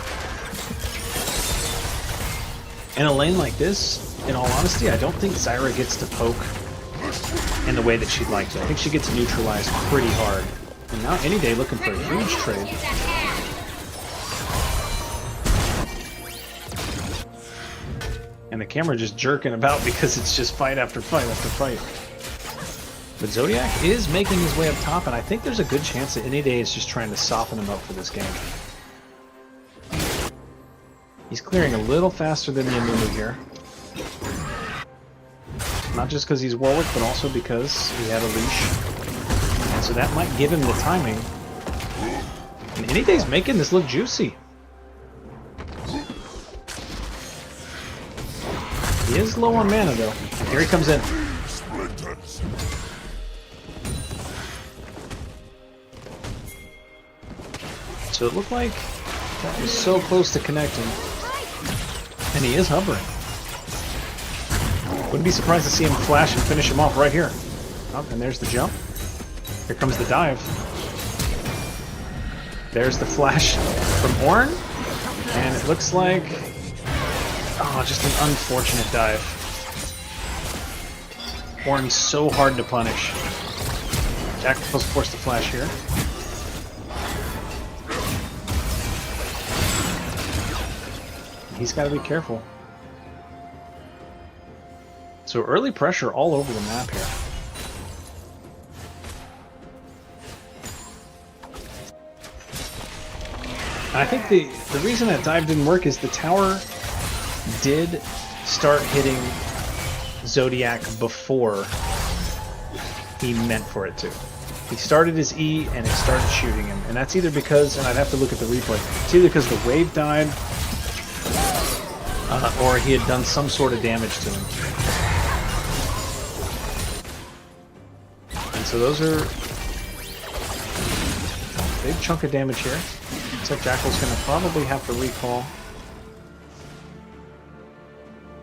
Speaker 1: In a lane like this, in all honesty, I don't think Zyra gets to poke in the way that she'd like to. I think she gets neutralized pretty hard. And now Any Day looking for a huge trade. And the camera just jerking about because it's just fight after fight after fight. But Zodiac is making his way up top, and I think there's a good chance that Any Day is just trying to soften him up for this game. He's clearing a little faster than the Amumu here. Not just because he's Warwick, but also because he had a leash. And so that might give him the timing. And Any Day's making this look juicy. He is low on mana, though. Here he comes in. So it looked like that was so close to connecting. And he is hovering. Wouldn't be surprised to see him flash and finish him off right here. Oh, and there's the jump. Here comes the dive. There's the flash from Ornn. And it looks like... oh, just an unfortunate dive. Ornn's so hard to punish. Jackal's forced to flash here. He's got to be careful. So early pressure all over the map here. And I think the reason that dive didn't work is the tower did start hitting Zodiac before he meant for it to. He started his E and it started shooting him. And that's either because, and I'd have to look at the replay, it's either because the wave died or he had done some sort of damage to him. And so those are a big chunk of damage here. Looks like Jackal's going to probably have to recall.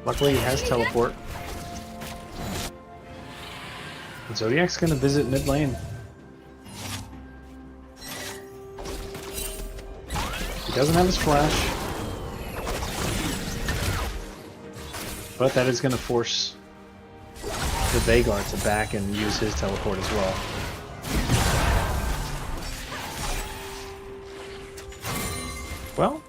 Speaker 1: Luckily he has teleport. And Zodiac's going to visit mid lane. He doesn't have his flash. But that is going to force the Veigar to back and use his teleport as well. Well,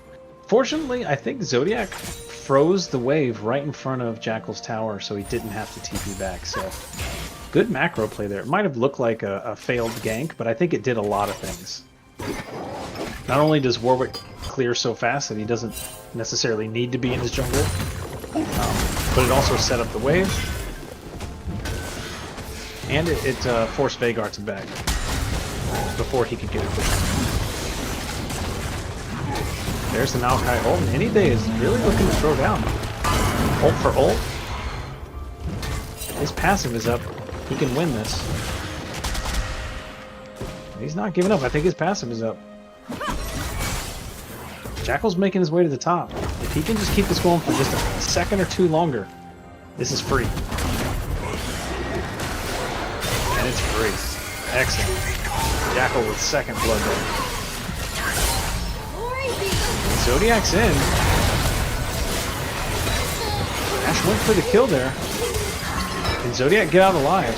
Speaker 1: fortunately, I think Zodiac froze the wave right in front of Jackal's tower, so he didn't have to TP back. So, good macro play there. It might have looked like a failed gank, but I think it did a lot of things. Not only does Warwick clear so fast that he doesn't necessarily need to be in his jungle, but it also set up the wave, and it forced Veigar to back before he could get it pushed. There's the Maokai ult, and Any Day is really looking to throw down. Ult for ult. His passive is up. He can win this. He's not giving up. I think his passive is up. Jackal's making his way to the top. If he can just keep this going for just a second or two longer, this is free. And it's free. Excellent. Jackal with second blood there. Zodiac's in. Ashe went for the kill there. Can Zodiac get out alive?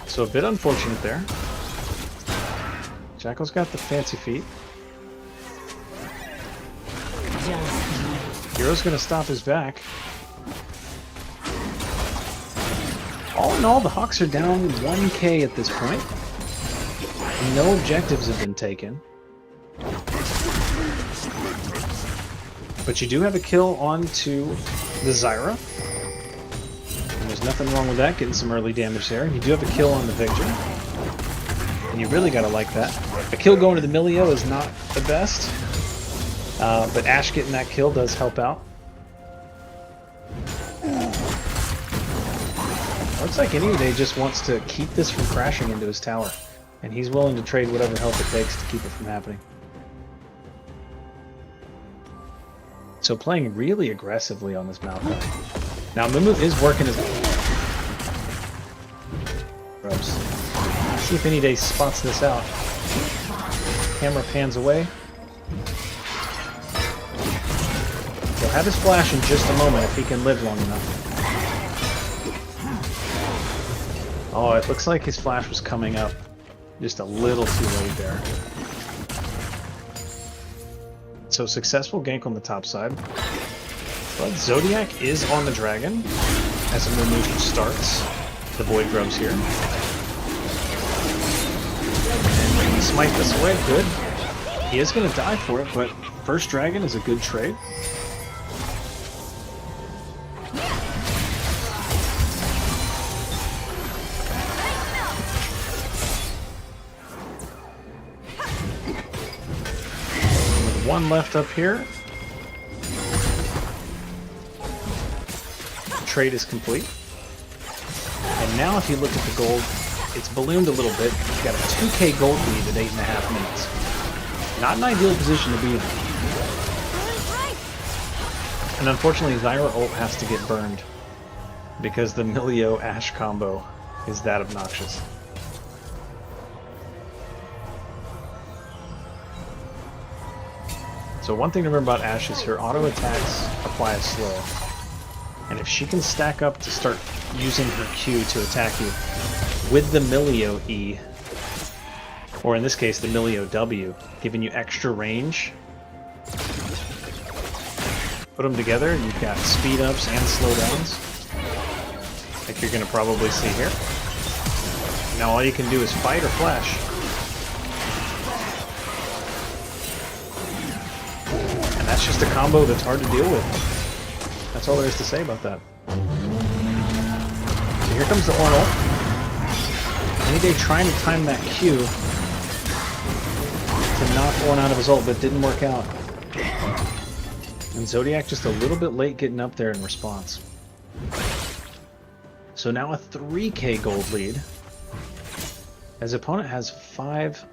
Speaker 1: So a bit unfortunate there. Jackal's got the fancy feet. Hero's gonna stop his back. All in all, the Hawks are down 1k at this point. No objectives have been taken. But you do have a kill onto the Zyra. And there's nothing wrong with that, getting some early damage there. You do have a kill on the Victor. And you really gotta like that. A kill going to the Milio is not the best. But Ashe getting that kill does help out. Looks like Anyday just wants to keep this from crashing into his tower. And he's willing to trade whatever help it takes to keep it from happening. So playing really aggressively on this Maokai. Now Mumu is working his... Gross. See if Anyday spots this out. Camera pans away. He'll have his flash in just a moment if he can live long enough. Oh, it looks like his flash was coming up just a little too late there. So successful gank on the top side. But Zodiac is on the dragon as Mumu starts the Void Grubs here. And smite this away, good. He is going to die for it, but first dragon is a good trade. One left up here. Trade is complete. And now if you look at the gold, it's ballooned a little bit. You've got a 2k gold lead at 8.5 minutes. Not an ideal position to be in. And unfortunately Zyra ult has to get burned because the Milio Ashe combo is that obnoxious. So one thing to remember about Ashe is her auto attacks apply as slow. And if she can stack up to start using her Q to attack you with the Milio E, or in this case the Milio W, giving you extra range, put them together and you've got speed ups and slowdowns, like you're going to probably see here. Now all you can do is fight or flash. And that's just a combo that's hard to deal with. That's all there is to say about that. So here comes the Ornal. Anyday trying to time that Q to knock Orn out of his ult, but didn't work out. And Zodiac just a little bit late getting up there in response. So now a 3k gold lead. As opponent has 5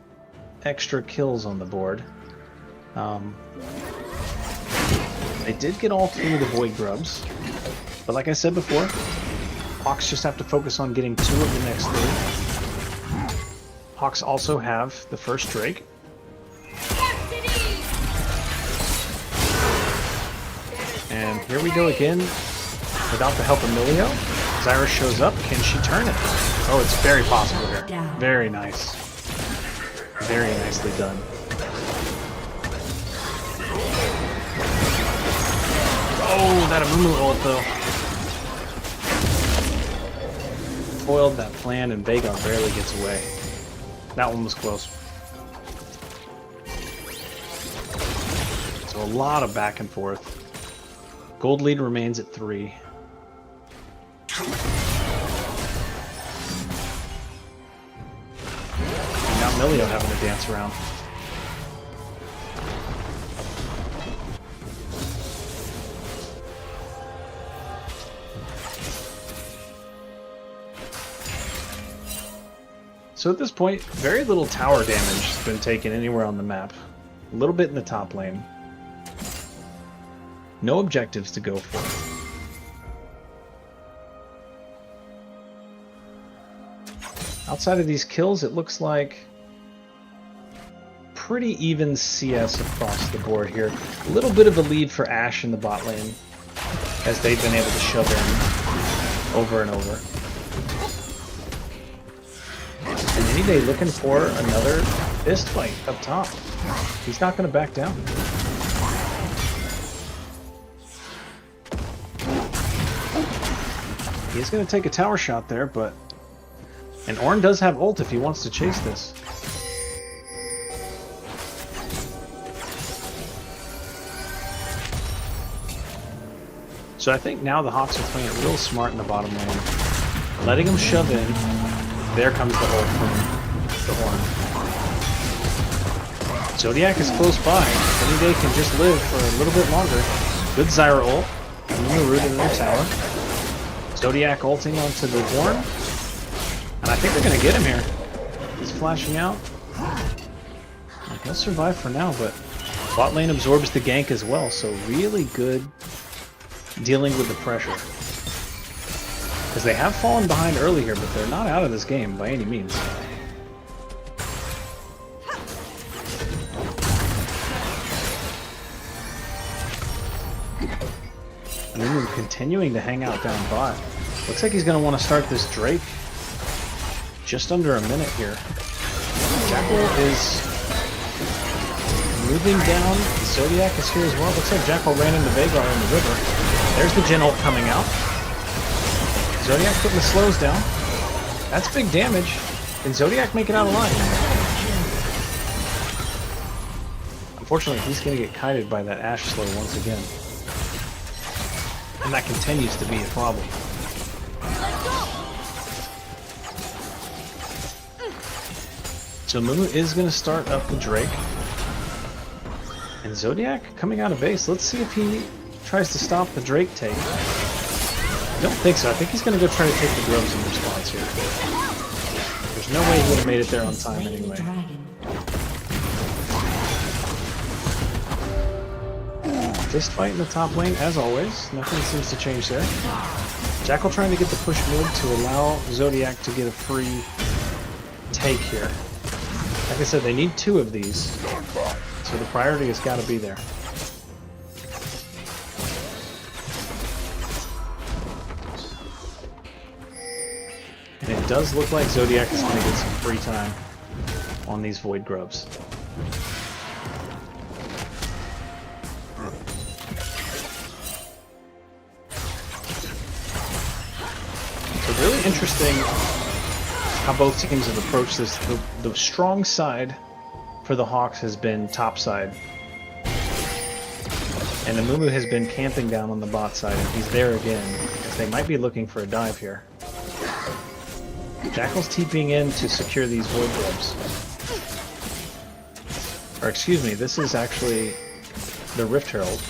Speaker 1: extra kills on the board. They did get all 3 of the Void Grubs, but like I said before, Hawks just have to focus on getting 2 of the next 3. Hawks also have the first Drake. And here we go again, without the help of Milio. Zyra shows up, can she turn it? Oh, it's very possible here. Very nice. Very nicely done. Oh, that Amumu ult though. Foiled that plan and Veigar barely gets away. That one was close. So a lot of back and forth. Gold lead remains at 3. And now Milio having to dance around. So at this point, very little tower damage has been taken anywhere on the map. A little bit in the top lane. No objectives to go for. Outside of these kills, it looks like pretty even CS across the board here. A little bit of a lead for Ashe in the bot lane, as they've been able to shove in over and over. And Anyday looking for another fist fight up top. He's not going to back down. He He's going to take a tower shot there, but... And Ornn does have ult if he wants to chase this. So I think now the Hawks are playing it real smart in the bottom lane. Letting him shove in. There comes the ult from the Ornn. Zodiac is close by. Any day can just live for a little bit longer. Good Zyra ult. Mumu rooted in their tower. Zodiac ulting onto the Ornn. And I think they're going to get him here. He's flashing out. He'll survive for now, but bot lane absorbs the gank as well, so really good dealing with the pressure. Because they have fallen behind early here, but they're not out of this game by any means. Mumu continuing to hang out down bot. Looks like he's going to want to start this Drake just under a minute here. Jackal is moving down. Zodiac is here as well. Looks like Jackal ran into Veigar in the river. There's the Jhin ult coming out. Zodiac putting the slows down. That's big damage. Can Zodiac make it out alive? Unfortunately, he's going to get kited by that Ashe slow once again. And that continues to be a problem. So Mumu is going to start up the Drake. And Zodiac coming out of base. Let's see if he tries to stop the Drake take. I don't think so. I think he's going to go try to take the grubs in response here. There's no way he would have made it there on time anyway. Fist fight in the top lane, as always. Nothing seems to change there. Jackal trying to get the push mid to allow Zodiac to get a free take here. Like I said, they need 2 of these. So the priority has got to be there. And it does look like Zodiac is going to get some free time on these Void Grubs. So really interesting how both teams have approached this. The strong side for the Hawks has been top side. And the Mumu has been camping down on the bot side, and he's there again, as they might be looking for a dive here. Jackal's TPing in to secure these Void Grubs. Or excuse me, this is actually the Rift Herald.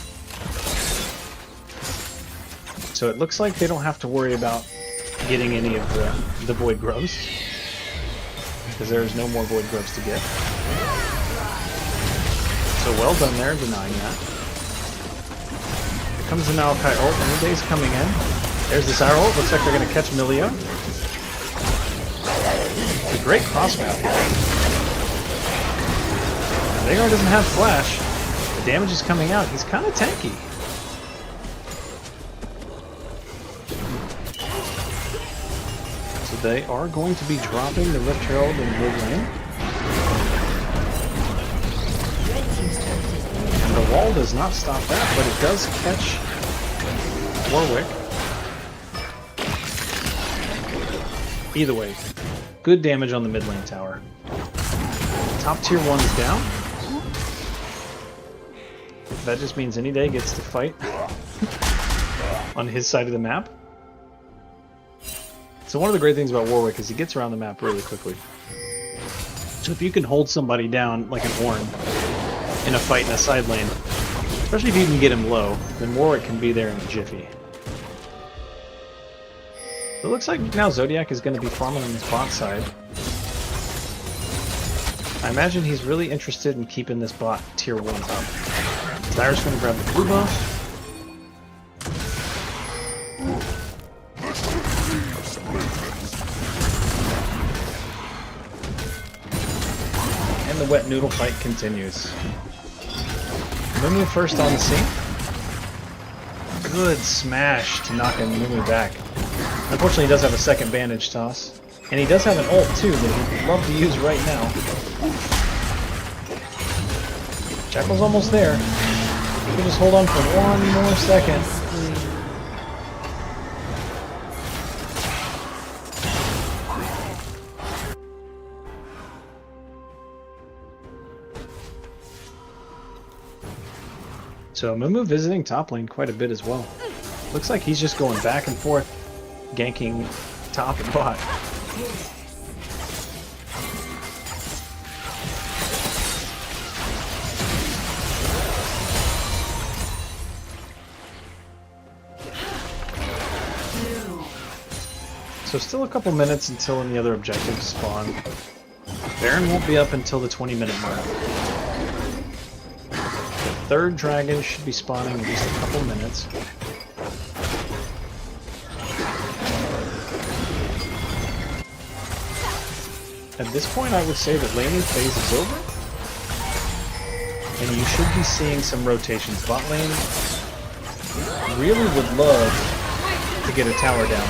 Speaker 1: So it looks like they don't have to worry about getting any of the Void Grubs, because there's no more Void Grubs to get. So well done there, denying that. Here comes the Maokai ult, and the day's coming in. There's the Zyra ult, looks like they're going to catch Milio. It's a great cross map here. Veigar doesn't have flash. The damage is coming out. He's kind of tanky. So they are going to be dropping the Rift Herald in mid lane. And the wall does not stop that, but it does catch Warwick. Either way, good damage on the mid lane tower. Top tier 1 is down. That just means any day gets to fight on his side of the map. So one of the great things about Warwick is he gets around the map really quickly. So if you can hold somebody down like an Ornn in a fight in a side lane, especially if you can get him low, then Warwick can be there in a jiffy. It looks like now Zodiac is going to be farming on his bot side. I imagine he's really interested in keeping this bot tier 1 up. Zyra's going to grab the blue buff. And the wet noodle fight continues. Mumu first on the scene. Good smash to knock Mumu back. Unfortunately, he does have a second bandage toss. And he does have an ult too that he'd love to use right now. Jackal's almost there. He can just hold on for one more second. So Mumu visiting top lane quite a bit as well. Looks like he's just going back and forth, ganking top and bot. So still a couple minutes until any other objectives spawn. Baron won't be up until the 20-minute mark. The third dragon should be spawning in just a couple minutes. At this point, I would say that laning phase is over, and you should be seeing some rotations. Bot lane really would love to get a tower down.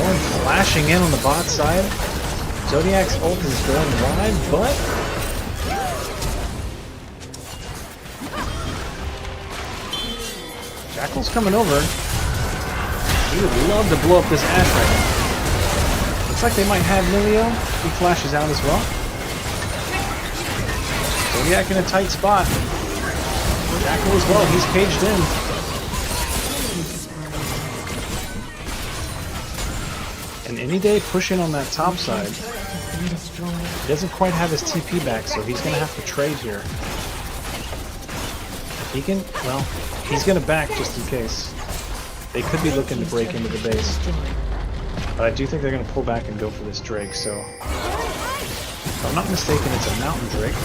Speaker 1: Ornn flashing in on the bot side. Zodiac's ult is going wide, but Jackal's coming over. He would love to blow up this Ashe right now. Looks like they might have Milio. He flashes out as well. Zodiac in a tight spot. Jackal as well. He's caged in. And any day pushing on that top side, he doesn't quite have his TP back, so he's going to have to trade here. He can, well, he's going to back just in case. They could be looking to break into the base. But I do think they're going to pull back and go for this Drake, so if I'm not mistaken, it's a Mountain Drake.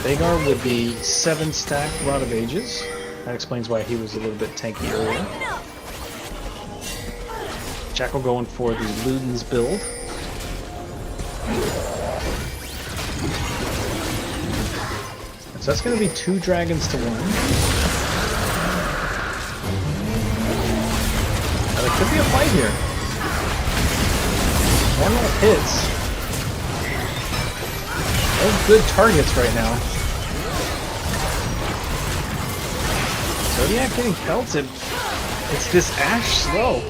Speaker 1: Vhagar would be 7-stack Rod of Ages. That explains why he was a little bit tanky earlier. Jackal going for the Luden's build. So that's going to be 2 dragons to 1. Now there could be a fight here. One more hits. No good targets right now. Zodiac getting pelted. It's this Ashe slow.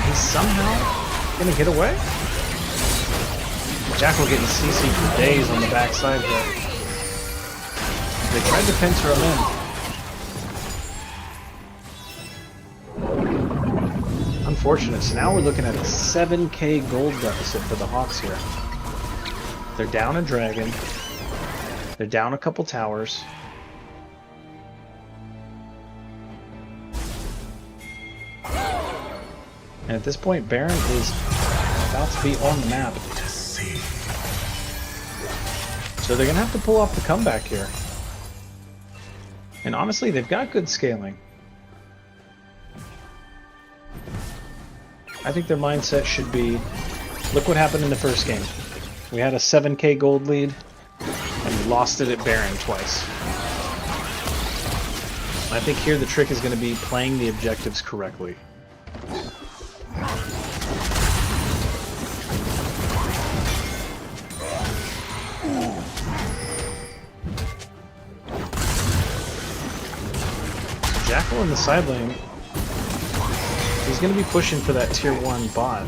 Speaker 1: He's somehow gonna get away? Jackal getting CC for days on the backside there. They tried to pincer him in. Unfortunate. So now we're looking at a 7k gold deficit for the Hawks here. They're down a dragon. They're down a couple towers. And at this point, Baron is about to be on the map. So they're going to have to pull off the comeback here. And honestly, they've got good scaling. I think their mindset should be, look what happened in the first game. We had a 7k gold lead, and we lost it at Baron twice. I think here the trick is going to be playing the objectives correctly. Jackal in the side lane, he's going to be pushing for that tier 1 bot.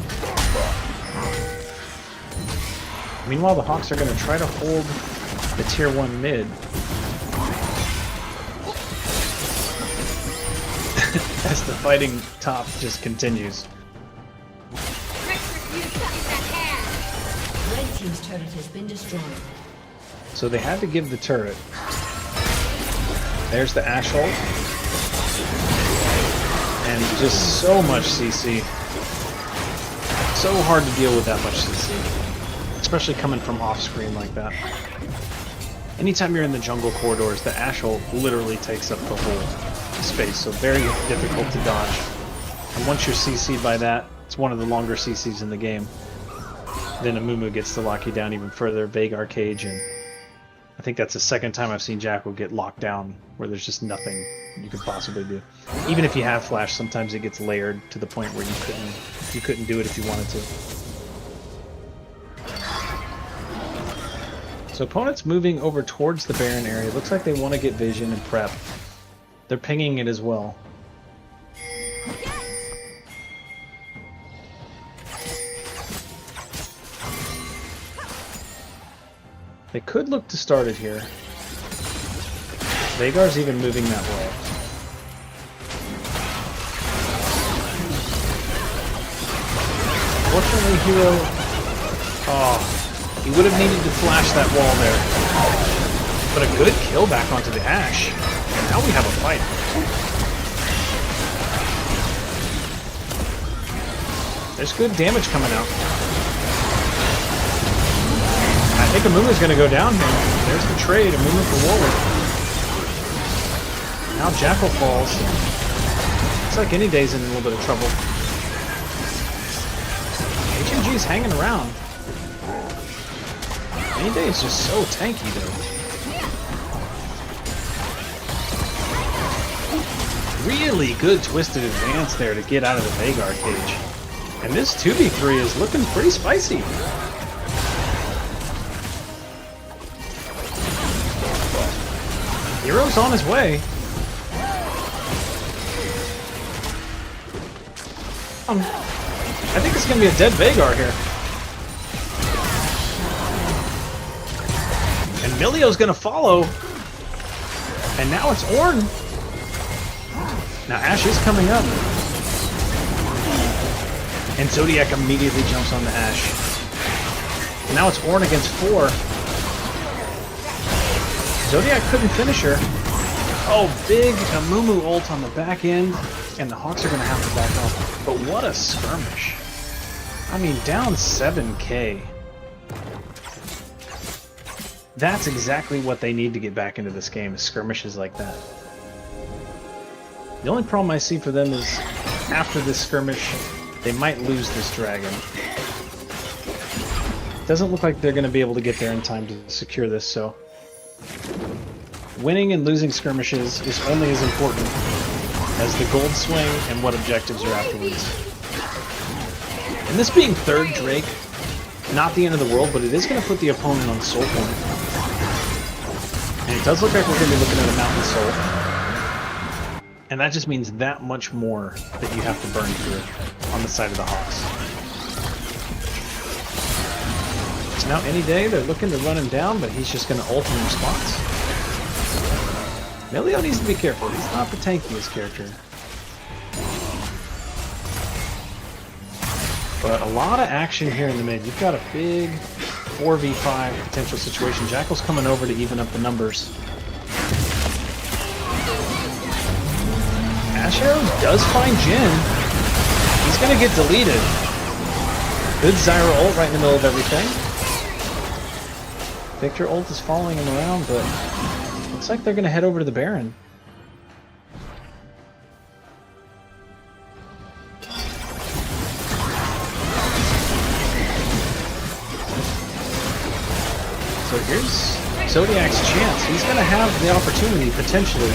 Speaker 1: Meanwhile, the Hawks are going to try to hold the tier 1 mid. As the fighting top just continues.
Speaker 5: Red team's turret has been destroyed.
Speaker 1: So they had to give the turret. There's the Ashe ult. And just so much CC. So hard to deal with that much CC. Especially coming from off screen like that. Anytime you're in the jungle corridors, the Ashe ult literally takes up the whole space, so very difficult to dodge. And once you're CC'd by that, it's one of the longer CCs in the game. Then Amumu gets to lock you down even further, Vhagar cage, and I think that's the second time I've seen Jackal get locked down where there's just nothing you could possibly do. Even if you have flash, sometimes it gets layered to the point where you couldn't do it if you wanted to. So opponents moving over towards the Baron area. Looks like they want to get vision and prep. They're pinging it as well. They could look to start it here. Vagar's even moving that way. Fortunately, Hero... Oh, he would have needed to flash that wall there. But a good kill back onto the Ashe. And now we have a fight. There's good damage coming out. I think Amumu's going to go down here. There's the trade, Amumu for Warwick. Now Jackal falls. Looks like Any Day's in a little bit of trouble. HMG's hanging around. Any Day is just so tanky, though. Really good twisted advance there to get out of the Vagar cage. And this 2v3 is looking pretty spicy. Hero's on his way. I think it's going to be a dead Vagar here. And Milio's going to follow. And now it's Ornn. Now Ashe is coming up. And Zodiac immediately jumps on the Ashe. And now it's Ornn against 4. Zodiac couldn't finish her. Oh, big Amumu ult on the back end. And the Hawks are going to have to back off. But what a skirmish. I mean, down 7k. That's exactly what they need to get back into this game, is skirmishes like that. The only problem I see for them is, after this skirmish, they might lose this dragon. Doesn't look like they're going to be able to get there in time to secure this, so... Winning and losing skirmishes is only as important as the gold swing and what objectives are afterwards. And this being third Drake, not the end of the world, but it is going to put the opponent on soul point. And it does look like we're going to be looking at a Mountain Soul. And that just means that much more that you have to burn through on the side of the Hawks. So now Any Day, they're looking to run him down, but he's just going to ult in response. Milio needs to be careful. He's not the tankiest character. But a lot of action here in the mid. You've got a big 4v5 potential situation. Jackal's coming over to even up the numbers. Ashe Arrow does find Jhin. He's going to get deleted. Good Zyra ult right in the middle of everything. Victor ult is following him around, but looks like they're going to head over to the Baron. So here's Zodiac's chance. He's going to have the opportunity, potentially,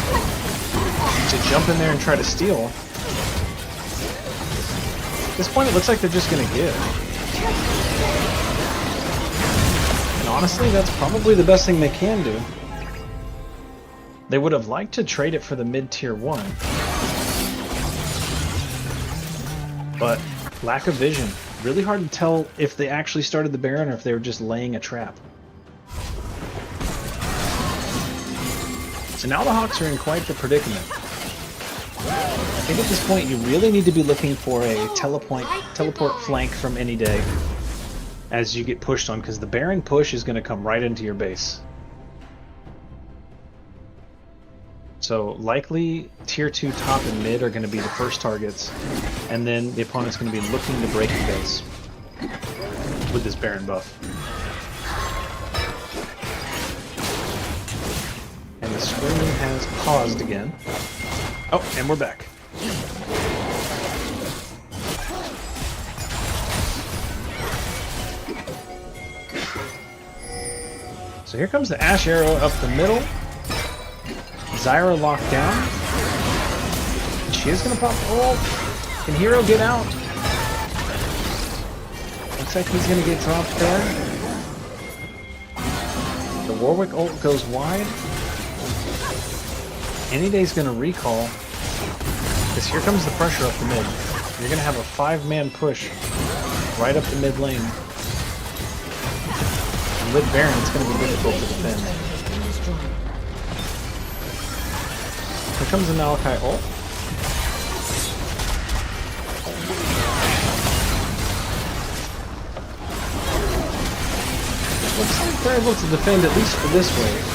Speaker 1: to jump in there and try to steal. At this point, it looks like they're just going to give. And honestly, that's probably the best thing they can do. They would have liked to trade it for the mid-tier 1. But lack of vision. Really hard to tell if they actually started the Baron or if they were just laying a trap. So now the Hawks are in quite the predicament. I think at this point you really need to be looking for a teleport flank from Any Day as you get pushed on, because the Baron push is going to come right into your base. So likely tier 2 top and mid are going to be the first targets, and then the opponent's going to be looking to break the base with this Baron buff. And the screen has paused again. Oh, and we're back. So here comes the Ashe Arrow up the middle. Zyra locked down. She is going to pop the ult. Can Hero get out? Looks like he's going to get dropped there. The Warwick ult goes wide. Any Day's going to recall. Because here comes the pressure up the mid. You're going to have a 5-man push right up the mid lane. with Baron, it's going to be difficult to
Speaker 5: Team's
Speaker 1: defend.
Speaker 5: turret has been destroyed.
Speaker 1: Here comes the Malachi ult. Looks like they're able to defend at least for this wave.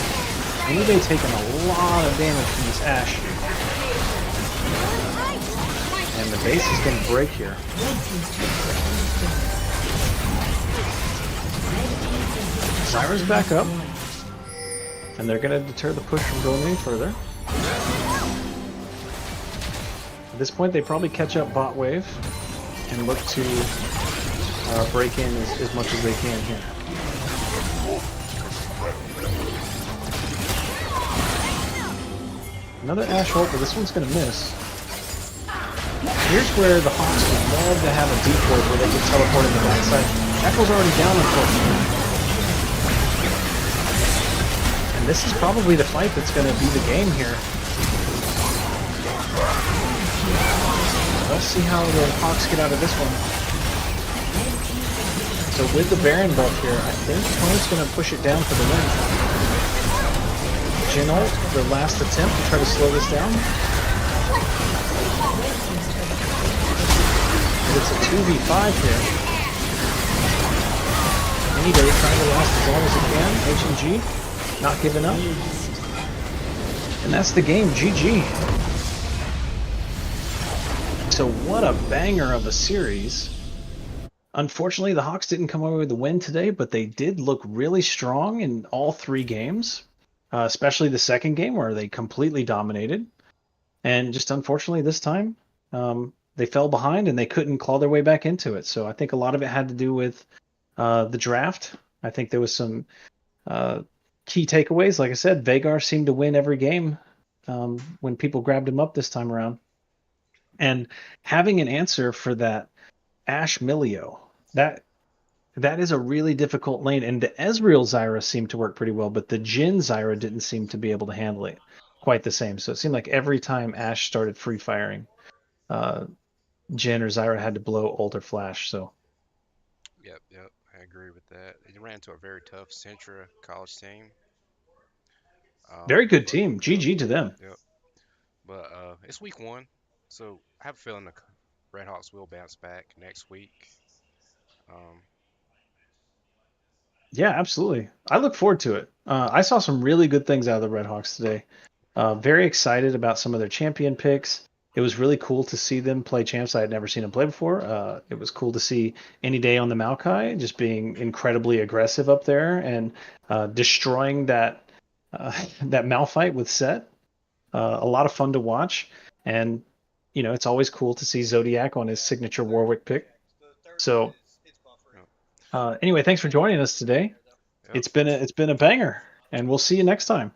Speaker 1: And they've taken a lot of damage from this Ashe. And the base is going to break here.
Speaker 5: Red team's turret has been destroyed.
Speaker 1: Zyra's back up. And they're going to deter the push from going any further. At this point, they probably catch up bot wave and look to break in as much as they can here. Another Ashe ult, but this one's going to miss. Here's where the Hawks would love to have a decoy where they can teleport in the backside. Echo's already down, unfortunately. And this is probably the fight that's going to be the game here. Let's see how the Hawks get out of this one. So with the Baron buff here, I think Tony's going to push it down for the win. Jhin ult, the last attempt to try to slow this down. And it's a 2v5 here. Anybody trying to last as long as it can. H&G, not giving up. And that's the game, GG. So what a banger of a series. Unfortunately, the Hawks didn't come away with the win today, but they did look really strong in all 3 games. Especially the second game where they completely dominated. And just unfortunately this time, they fell behind and they couldn't claw their way back into it. So I think a lot of it had to do with the draft. I think there was some key takeaways. Like I said, Veigar seemed to win every game when people grabbed him up this time around. And having an answer for that Ashe Milio, that is a really difficult lane, and the Ezreal Zyra seemed to work pretty well, but the Jhin Zyra didn't seem to be able to handle it quite the same. So it seemed like every time Ashe started free firing, Jhin or Zyra had to blow ult or flash. So
Speaker 2: Yep, I agree with that. They ran into a very tough Centra college team.
Speaker 1: very good
Speaker 2: But,
Speaker 1: team. GG to them.
Speaker 2: Yep. But it's week 1, so I have a feeling the Red Hawks will bounce back next week.
Speaker 1: Yeah, absolutely. I look forward to it. I saw some really good things out of the Red Hawks today. Very excited about some of their champion picks. It was really cool to see them play champs I had never seen them play before. It was cool to see Any Day on the Maokai just being incredibly aggressive up there and destroying that that Malphite with Set. A lot of fun to watch. And, you know, it's always cool to see Zodiac on his signature Warwick pick. So anyway, thanks for joining us today.
Speaker 2: Yep.
Speaker 1: It's been a banger, and we'll see you next time.